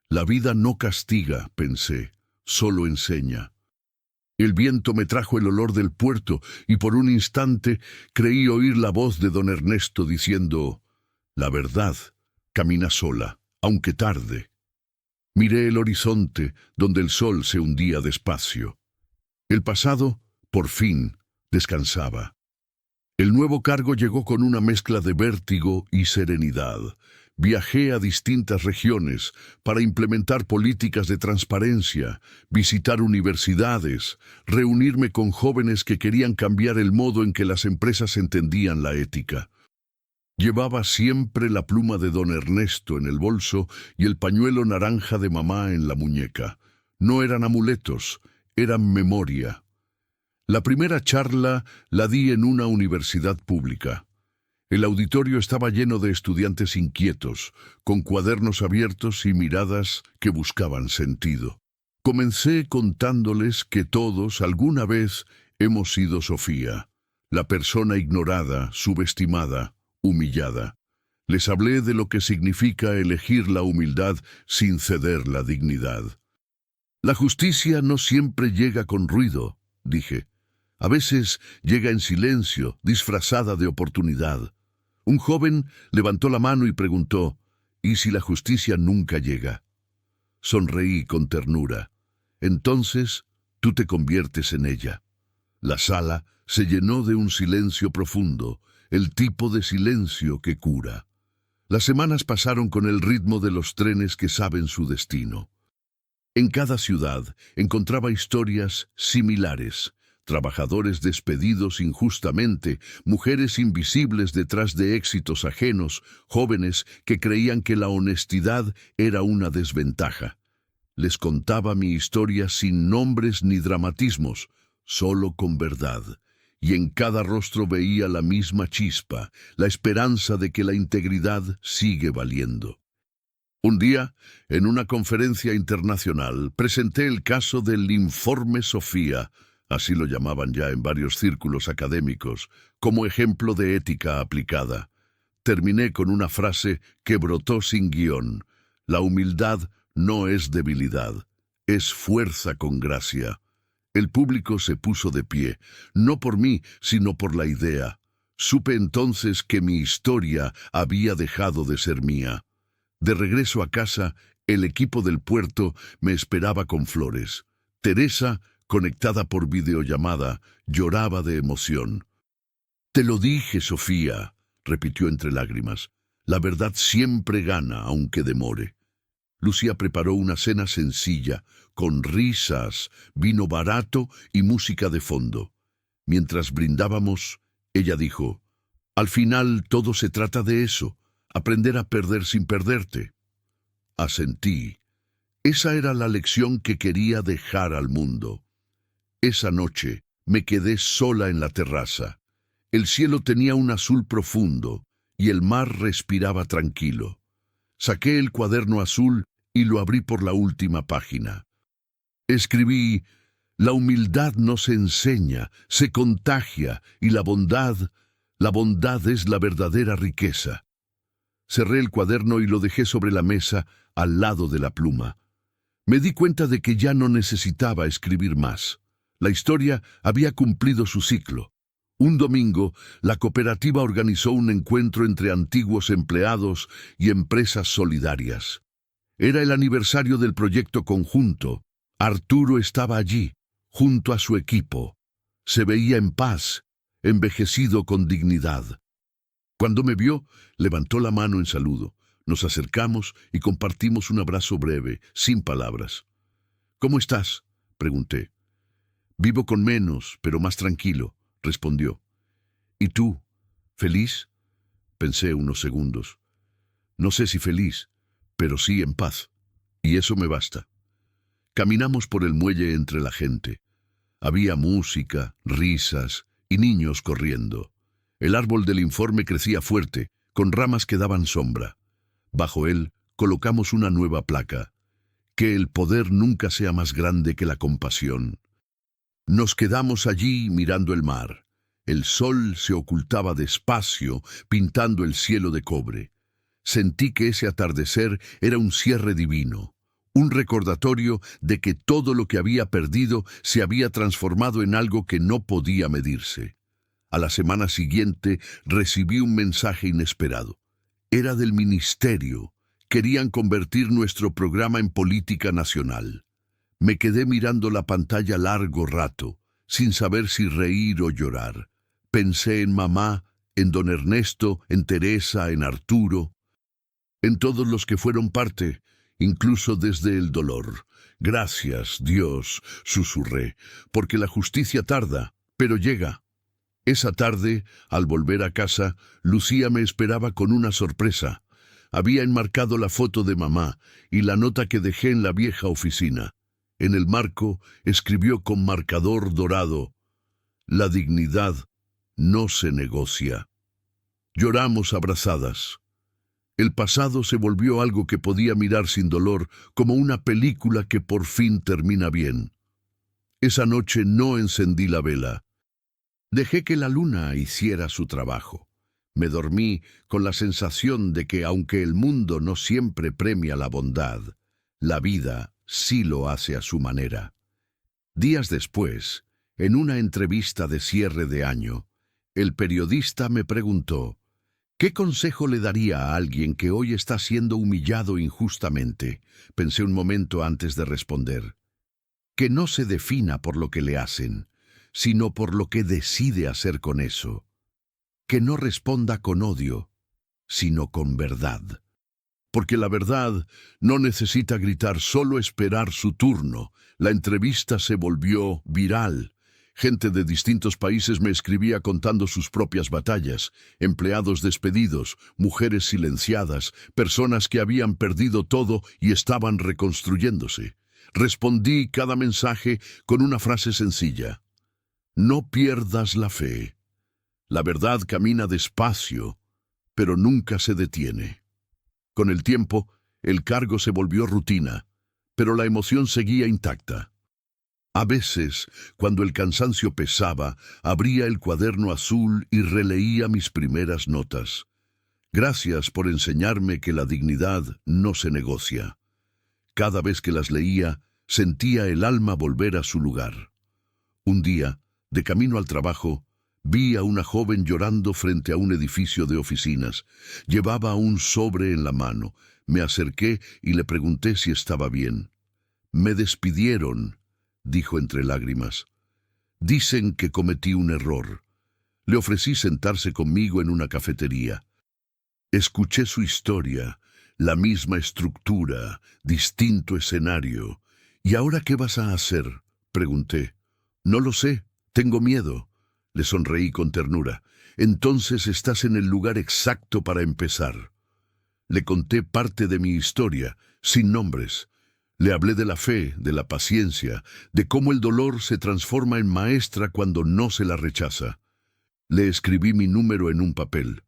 La vida no castiga, pensé, solo enseña. El viento me trajo el olor del puerto y por un instante creí oír la voz de don Ernesto diciendo: «La verdad camina sola, aunque tarde». Miré el horizonte, donde el sol se hundía despacio. El pasado, por fin, descansaba. El nuevo cargo llegó con una mezcla de vértigo y serenidad. Viajé a distintas regiones para implementar políticas de transparencia, visitar universidades, reunirme con jóvenes que querían cambiar el modo en que las empresas entendían la ética. Llevaba siempre la pluma de don Ernesto en el bolso y el pañuelo naranja de mamá en la muñeca. No eran amuletos, eran memoria. La primera charla la di en una universidad pública. El auditorio estaba lleno de estudiantes inquietos, con cuadernos abiertos y miradas que buscaban sentido. Comencé contándoles que todos, alguna vez, hemos sido Sofía, la persona ignorada, subestimada, humillada. Les hablé de lo que significa elegir la humildad sin ceder la dignidad. La justicia no siempre llega con ruido, dije. A veces llega en silencio, disfrazada de oportunidad. Un joven levantó la mano y preguntó, ¿y si la justicia nunca llega? Sonreí con ternura. Entonces, tú te conviertes en ella. La sala se llenó de un silencio profundo, el tipo de silencio que cura. Las semanas pasaron con el ritmo de los trenes que saben su destino. En cada ciudad encontraba historias similares. Trabajadores despedidos injustamente, mujeres invisibles detrás de éxitos ajenos, jóvenes que creían que la honestidad era una desventaja. Les contaba mi historia sin nombres ni dramatismos, solo con verdad. Y en cada rostro veía la misma chispa, la esperanza de que la integridad sigue valiendo. Un día, en una conferencia internacional, presenté el caso del Informe Sofía, así lo llamaban ya en varios círculos académicos, como ejemplo de ética aplicada. Terminé con una frase que brotó sin guión. La humildad no es debilidad, es fuerza con gracia. El público se puso de pie, no por mí, sino por la idea. Supe entonces que mi historia había dejado de ser mía. De regreso a casa, el equipo del puerto me esperaba con flores. Teresa, conectada por videollamada, lloraba de emoción. «Te lo dije, Sofía», repitió entre lágrimas. «La verdad siempre gana, aunque demore». Lucía preparó una cena sencilla, con risas, vino barato y música de fondo. Mientras brindábamos, ella dijo, «Al final todo se trata de eso, aprender a perder sin perderte». Asentí. Esa era la lección que quería dejar al mundo. Esa noche me quedé sola en la terraza. El cielo tenía un azul profundo y el mar respiraba tranquilo. Saqué el cuaderno azul y lo abrí por la última página. Escribí, «La humildad no se enseña, se contagia, y la bondad es la verdadera riqueza». Cerré el cuaderno y lo dejé sobre la mesa, al lado de la pluma. Me di cuenta de que ya no necesitaba escribir más. La historia había cumplido su ciclo. Un domingo, la cooperativa organizó un encuentro entre antiguos empleados y empresas solidarias. Era el aniversario del proyecto conjunto. Arturo estaba allí, junto a su equipo. Se veía en paz, envejecido con dignidad. Cuando me vio, levantó la mano en saludo. Nos acercamos y compartimos un abrazo breve, sin palabras. «¿Cómo estás?», pregunté. «Vivo con menos, pero más tranquilo», respondió. «¿Y tú? ¿Feliz?», pensé unos segundos. «No sé si feliz, pero sí en paz, y eso me basta». Caminamos por el muelle entre la gente. Había música, risas y niños corriendo. El árbol del informe crecía fuerte, con ramas que daban sombra. Bajo él colocamos una nueva placa. «Que el poder nunca sea más grande que la compasión». Nos quedamos allí mirando el mar. El sol se ocultaba despacio, pintando el cielo de cobre. Sentí que ese atardecer era un cierre divino, un recordatorio de que todo lo que había perdido se había transformado en algo que no podía medirse. A la semana siguiente recibí un mensaje inesperado. Era del ministerio. Querían convertir nuestro programa en política nacional. Me quedé mirando la pantalla largo rato, sin saber si reír o llorar. Pensé en mamá, en don Ernesto, en Teresa, en Arturo, en todos los que fueron parte, incluso desde el dolor. Gracias, Dios, susurré, porque la justicia tarda, pero llega. Esa tarde, al volver a casa, Lucía me esperaba con una sorpresa. Había enmarcado la foto de mamá y la nota que dejé en la vieja oficina. En el marco escribió con marcador dorado: «La dignidad no se negocia». Lloramos abrazadas. El pasado se volvió algo que podía mirar sin dolor, como una película que por fin termina bien. Esa noche no encendí la vela. Dejé que la luna hiciera su trabajo. Me dormí con la sensación de que, aunque el mundo no siempre premia la bondad, la vida sí lo hace a su manera. Días después, en una entrevista de cierre de año, el periodista me preguntó: ¿qué consejo le daría a alguien que hoy está siendo humillado injustamente? Pensé un momento antes de responder. Que no se defina por lo que le hacen, sino por lo que decide hacer con eso. Que no responda con odio, sino con verdad. Porque la verdad no necesita gritar, solo esperar su turno. La entrevista se volvió viral. Gente de distintos países me escribía contando sus propias batallas, empleados despedidos, mujeres silenciadas, personas que habían perdido todo y estaban reconstruyéndose. Respondí cada mensaje con una frase sencilla: no pierdas la fe. La verdad camina despacio, pero nunca se detiene. Con el tiempo, el cargo se volvió rutina, pero la emoción seguía intacta. A veces, cuando el cansancio pesaba, abría el cuaderno azul y releía mis primeras notas. Gracias por enseñarme que la dignidad no se negocia. Cada vez que las leía, sentía el alma volver a su lugar. Un día, de camino al trabajo, vi a una joven llorando frente a un edificio de oficinas. Llevaba un sobre en la mano. Me acerqué y le pregunté si estaba bien. «Me despidieron», dijo entre lágrimas. «Dicen que cometí un error». Le ofrecí sentarse conmigo en una cafetería. Escuché su historia, la misma estructura, distinto escenario. «¿Y ahora qué vas a hacer?», pregunté. «No lo sé, tengo miedo». Le sonreí con ternura. «Entonces estás en el lugar exacto para empezar». Le conté parte de mi historia, sin nombres. Le hablé de la fe, de la paciencia, de cómo el dolor se transforma en maestra cuando no se la rechaza. Le escribí mi número en un papel.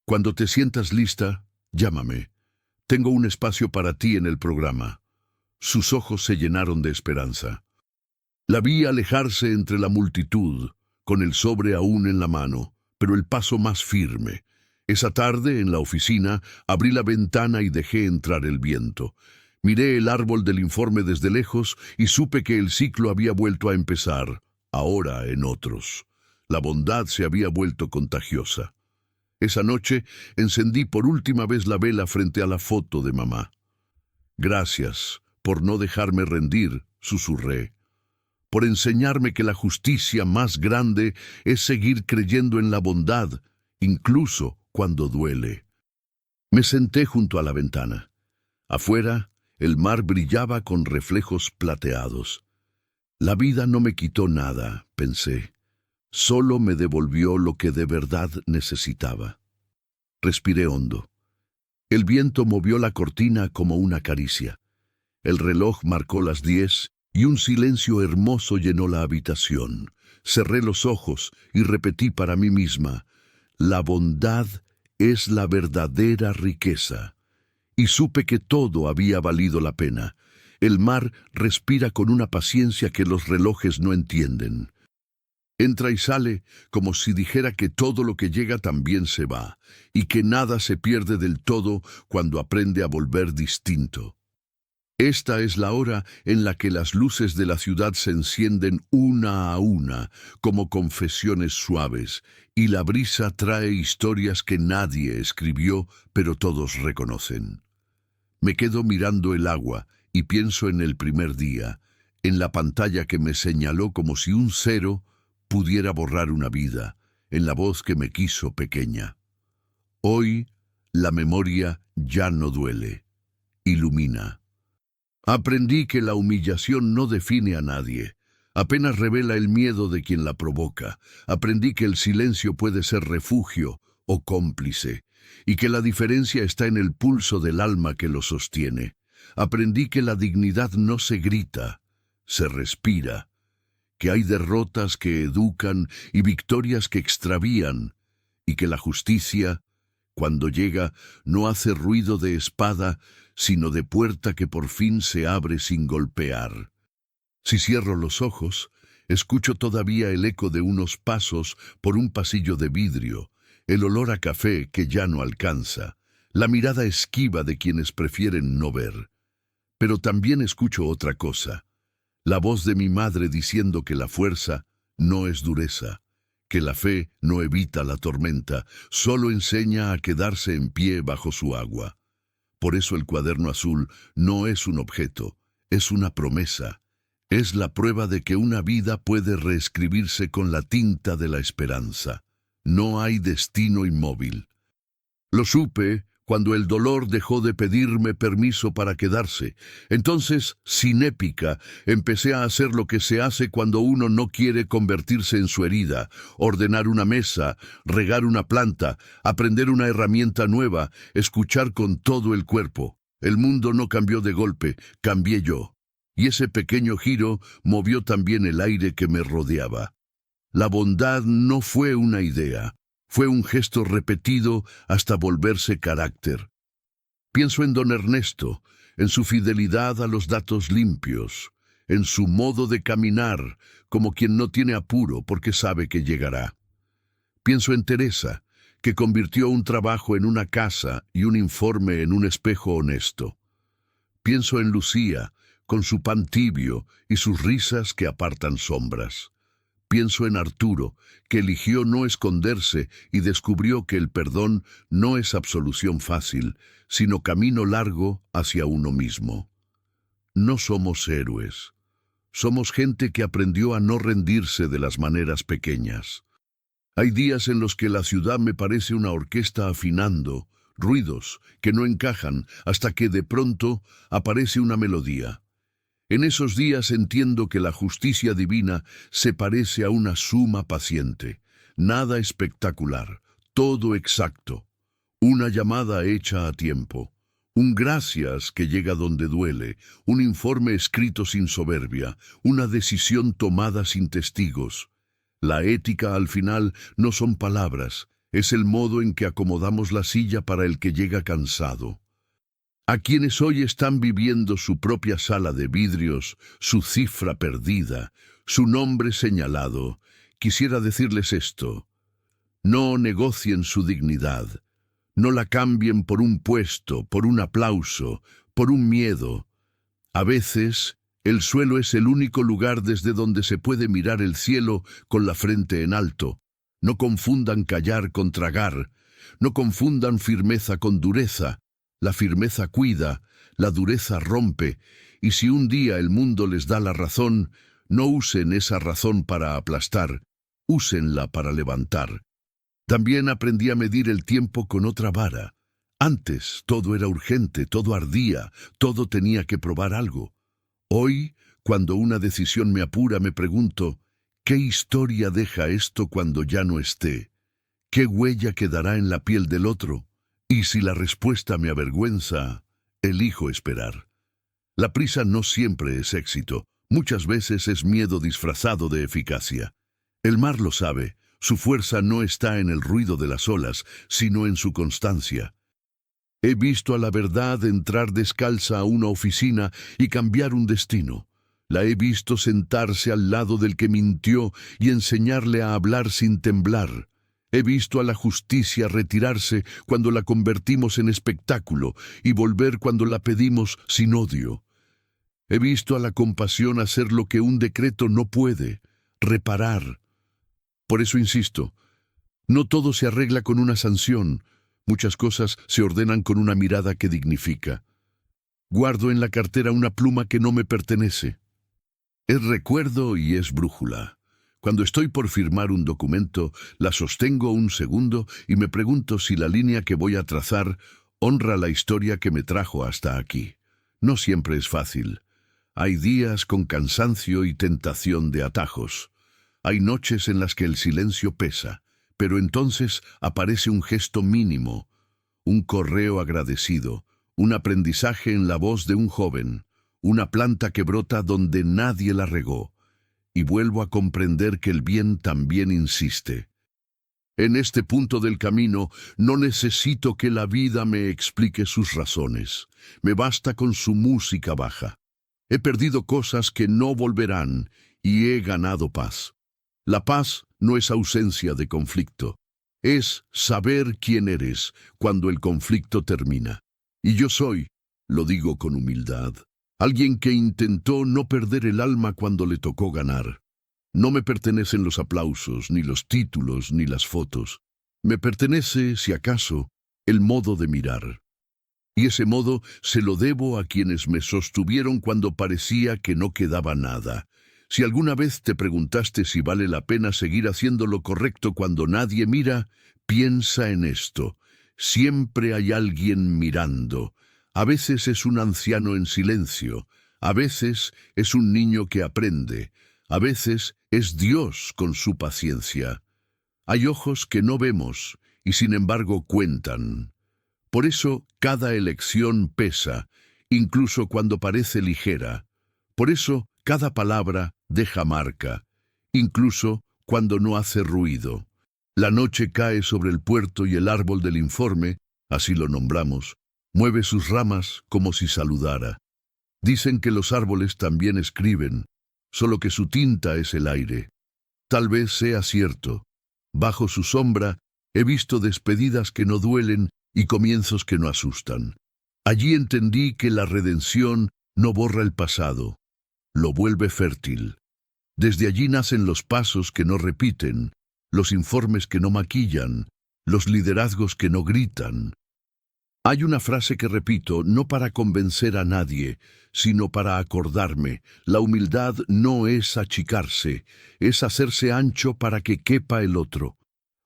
«Cuando te sientas lista, llámame. Tengo un espacio para ti en el programa». Sus ojos se llenaron de esperanza. La vi alejarse entre la multitud, con el sobre aún en la mano, pero el paso más firme. Esa tarde, en la oficina, abrí la ventana y dejé entrar el viento. Miré el árbol del informe desde lejos y supe que el ciclo había vuelto a empezar, ahora en otros. La bondad se había vuelto contagiosa. Esa noche encendí por última vez la vela frente a la foto de mamá. «Gracias por no dejarme rendir», susurré. «Por enseñarme que la justicia más grande es seguir creyendo en la bondad, incluso cuando duele». Me senté junto a la ventana. Afuera, el mar brillaba con reflejos plateados. La vida no me quitó nada, pensé. Solo me devolvió lo que de verdad necesitaba. Respiré hondo. El viento movió la cortina como una caricia. El reloj marcó las 10 y un silencio hermoso llenó la habitación. Cerré los ojos y repetí para mí misma: «La bondad es la verdadera riqueza». Y supe que todo había valido la pena. El mar respira con una paciencia que los relojes no entienden. Entra y sale como si dijera que todo lo que llega también se va, y que nada se pierde del todo cuando aprende a volver distinto. Esta es la hora en la que las luces de la ciudad se encienden una a una, como confesiones suaves, y la brisa trae historias que nadie escribió, pero todos reconocen. Me quedo mirando el agua y pienso en el primer día, en la pantalla que me señaló como si un cero pudiera borrar una vida, en la voz que me quiso pequeña. Hoy, la memoria ya no duele, ilumina. Aprendí que la humillación no define a nadie, apenas revela el miedo de quien la provoca. Aprendí que el silencio puede ser refugio o cómplice, y que la diferencia está en el pulso del alma que lo sostiene. Aprendí que la dignidad no se grita, se respira, que hay derrotas que educan y victorias que extravían, y que la justicia, cuando llega, no hace ruido de espada, sino de puerta que por fin se abre sin golpear. Si cierro los ojos, escucho todavía el eco de unos pasos por un pasillo de vidrio, el olor a café que ya no alcanza, la mirada esquiva de quienes prefieren no ver. Pero también escucho otra cosa, la voz de mi madre diciendo que la fuerza no es dureza, que la fe no evita la tormenta, solo enseña a quedarse en pie bajo su agua. Por eso el cuaderno azul no es un objeto, es una promesa. Es la prueba de que una vida puede reescribirse con la tinta de la esperanza. No hay destino inmóvil. Lo supe cuando el dolor dejó de pedirme permiso para quedarse. Entonces, sin épica, empecé a hacer lo que se hace cuando uno no quiere convertirse en su herida: ordenar una mesa, regar una planta, aprender una herramienta nueva, escuchar con todo el cuerpo. El mundo no cambió de golpe, cambié yo. Y ese pequeño giro movió también el aire que me rodeaba. La bondad no fue una idea, fue un gesto repetido hasta volverse carácter. Pienso en don Ernesto, en su fidelidad a los datos limpios, en su modo de caminar, como quien no tiene apuro porque sabe que llegará. Pienso en Teresa, que convirtió un trabajo en una casa y un informe en un espejo honesto. Pienso en Lucía, con su pan tibio y sus risas que apartan sombras. Pienso en Arturo, que eligió no esconderse y descubrió que el perdón no es absolución fácil, sino camino largo hacia uno mismo. No somos héroes. Somos gente que aprendió a no rendirse de las maneras pequeñas. Hay días en los que la ciudad me parece una orquesta afinando, ruidos que no encajan hasta que de pronto aparece una melodía. En esos días entiendo que la justicia divina se parece a una suma paciente, nada espectacular, todo exacto, una llamada hecha a tiempo, un gracias que llega donde duele, un informe escrito sin soberbia, una decisión tomada sin testigos. La ética al final no son palabras, es el modo en que acomodamos la silla para el que llega cansado. A quienes hoy están viviendo su propia sala de vidrios, su cifra perdida, su nombre señalado, quisiera decirles esto: no negocien su dignidad, no la cambien por un puesto, por un aplauso, por un miedo. A veces, el suelo es el único lugar desde donde se puede mirar el cielo con la frente en alto. No confundan callar con tragar, no confundan firmeza con dureza. La firmeza cuida, la dureza rompe, y si un día el mundo les da la razón, no usen esa razón para aplastar, úsenla para levantar. También aprendí a medir el tiempo con otra vara. Antes todo era urgente, todo ardía, todo tenía que probar algo. Hoy, cuando una decisión me apura, me pregunto: ¿qué historia deja esto cuando ya no esté? ¿Qué huella quedará en la piel del otro? Y si la respuesta me avergüenza, elijo esperar. La prisa no siempre es éxito, muchas veces es miedo disfrazado de eficacia. El mar lo sabe, su fuerza no está en el ruido de las olas, sino en su constancia. He visto a la verdad entrar descalza a una oficina y cambiar un destino. La he visto sentarse al lado del que mintió y enseñarle a hablar sin temblar. He visto a la justicia retirarse cuando la convertimos en espectáculo y volver cuando la pedimos sin odio. He visto a la compasión hacer lo que un decreto no puede: reparar. Por eso insisto, no todo se arregla con una sanción, muchas cosas se ordenan con una mirada que dignifica. Guardo en la cartera una pluma que no me pertenece. Es recuerdo y es brújula. Cuando estoy por firmar un documento, la sostengo un segundo y me pregunto si la línea que voy a trazar honra la historia que me trajo hasta aquí. No siempre es fácil. Hay días con cansancio y tentación de atajos. Hay noches en las que el silencio pesa, pero entonces aparece un gesto mínimo, un correo agradecido, un aprendizaje en la voz de un joven, una planta que brota donde nadie la regó, y vuelvo a comprender que el bien también insiste. En este punto del camino no necesito que la vida me explique sus razones. Me basta con su música baja. He perdido cosas que no volverán y he ganado paz. La paz no es ausencia de conflicto. Es saber quién eres cuando el conflicto termina. Y yo soy, lo digo con humildad, alguien que intentó no perder el alma cuando le tocó ganar. No me pertenecen los aplausos, ni los títulos, ni las fotos. Me pertenece, si acaso, el modo de mirar. Y ese modo se lo debo a quienes me sostuvieron cuando parecía que no quedaba nada. Si alguna vez te preguntaste si vale la pena seguir haciendo lo correcto cuando nadie mira, piensa en esto. Siempre hay alguien mirando. A veces es un anciano en silencio, a veces es un niño que aprende, a veces es Dios con su paciencia. Hay ojos que no vemos y sin embargo cuentan. Por eso cada elección pesa, incluso cuando parece ligera. Por eso cada palabra deja marca, incluso cuando no hace ruido. La noche cae sobre el puerto y el árbol del informe, así lo nombramos, mueve sus ramas como si saludara. Dicen que los árboles también escriben, solo que su tinta es el aire. Tal vez sea cierto. Bajo su sombra he visto despedidas que no duelen y comienzos que no asustan. Allí entendí que la redención no borra el pasado, lo vuelve fértil. Desde allí nacen los pasos que no repiten, los informes que no maquillan, los liderazgos que no gritan. Hay una frase que repito, no para convencer a nadie, sino para acordarme. La humildad no es achicarse, es hacerse ancho para que quepa el otro.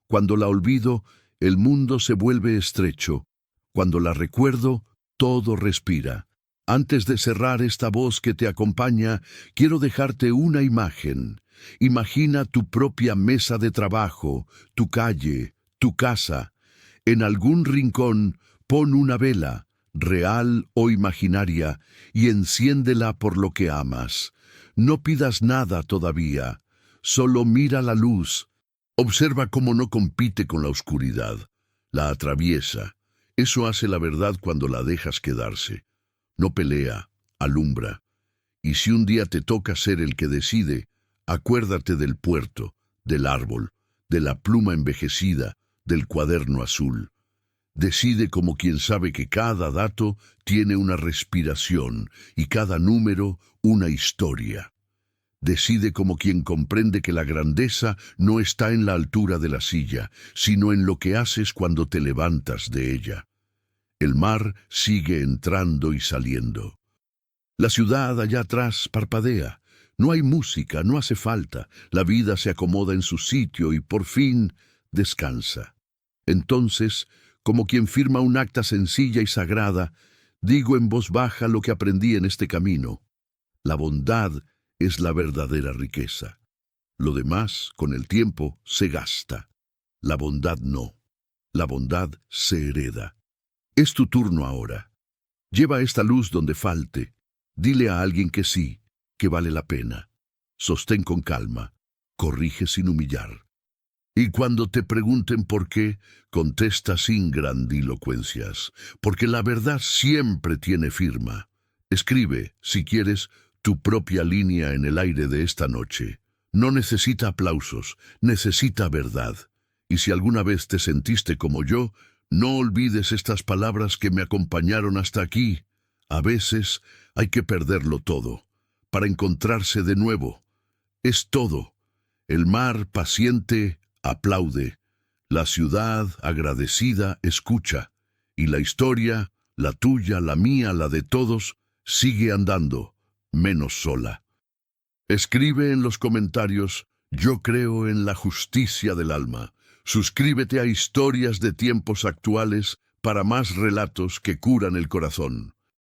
Cuando la olvido, el mundo se vuelve estrecho. Cuando la recuerdo, todo respira. Antes de cerrar esta voz que te acompaña, quiero dejarte una imagen. Imagina tu propia mesa de trabajo, tu calle, tu casa. En algún rincón, pon una vela, real o imaginaria, y enciéndela por lo que amas. No pidas nada todavía, solo mira la luz. Observa cómo no compite con la oscuridad, la atraviesa. Eso hace la verdad cuando la dejas quedarse. No pelea, alumbra. Y si un día te toca ser el que decide, acuérdate del puerto, del árbol, de la pluma envejecida, del cuaderno azul. Decide como quien sabe que cada dato tiene una respiración y cada número una historia. Decide como quien comprende que la grandeza no está en la altura de la silla, sino en lo que haces cuando te levantas de ella. El mar sigue entrando y saliendo. La ciudad allá atrás parpadea. No hay música, no hace falta. La vida se acomoda en su sitio y por fin descansa. Entonces, como quien firma un acta sencilla y sagrada, digo en voz baja lo que aprendí en este camino. La bondad es la verdadera riqueza. Lo demás, con el tiempo, se gasta. La bondad no. La bondad se hereda. Es tu turno ahora. Lleva esta luz donde falte. Dile a alguien que sí, que vale la pena. Sostén con calma. Corrige sin humillar. Y cuando te pregunten por qué, contesta sin grandilocuencias, porque la verdad siempre tiene firma. Escribe, si quieres, tu propia línea en el aire de esta noche. No necesita aplausos, necesita verdad. Y si alguna vez te sentiste como yo, no olvides estas palabras que me acompañaron hasta aquí. A veces hay que perderlo todo, para encontrarse de nuevo. Es todo. El mar paciente aplaude, la ciudad agradecida escucha, y la historia, la tuya, la mía, la de todos, sigue andando, menos sola. Escribe en los comentarios: yo creo en la justicia del alma. Suscríbete a Historias de Tiempos Actuales para más relatos que curan el corazón.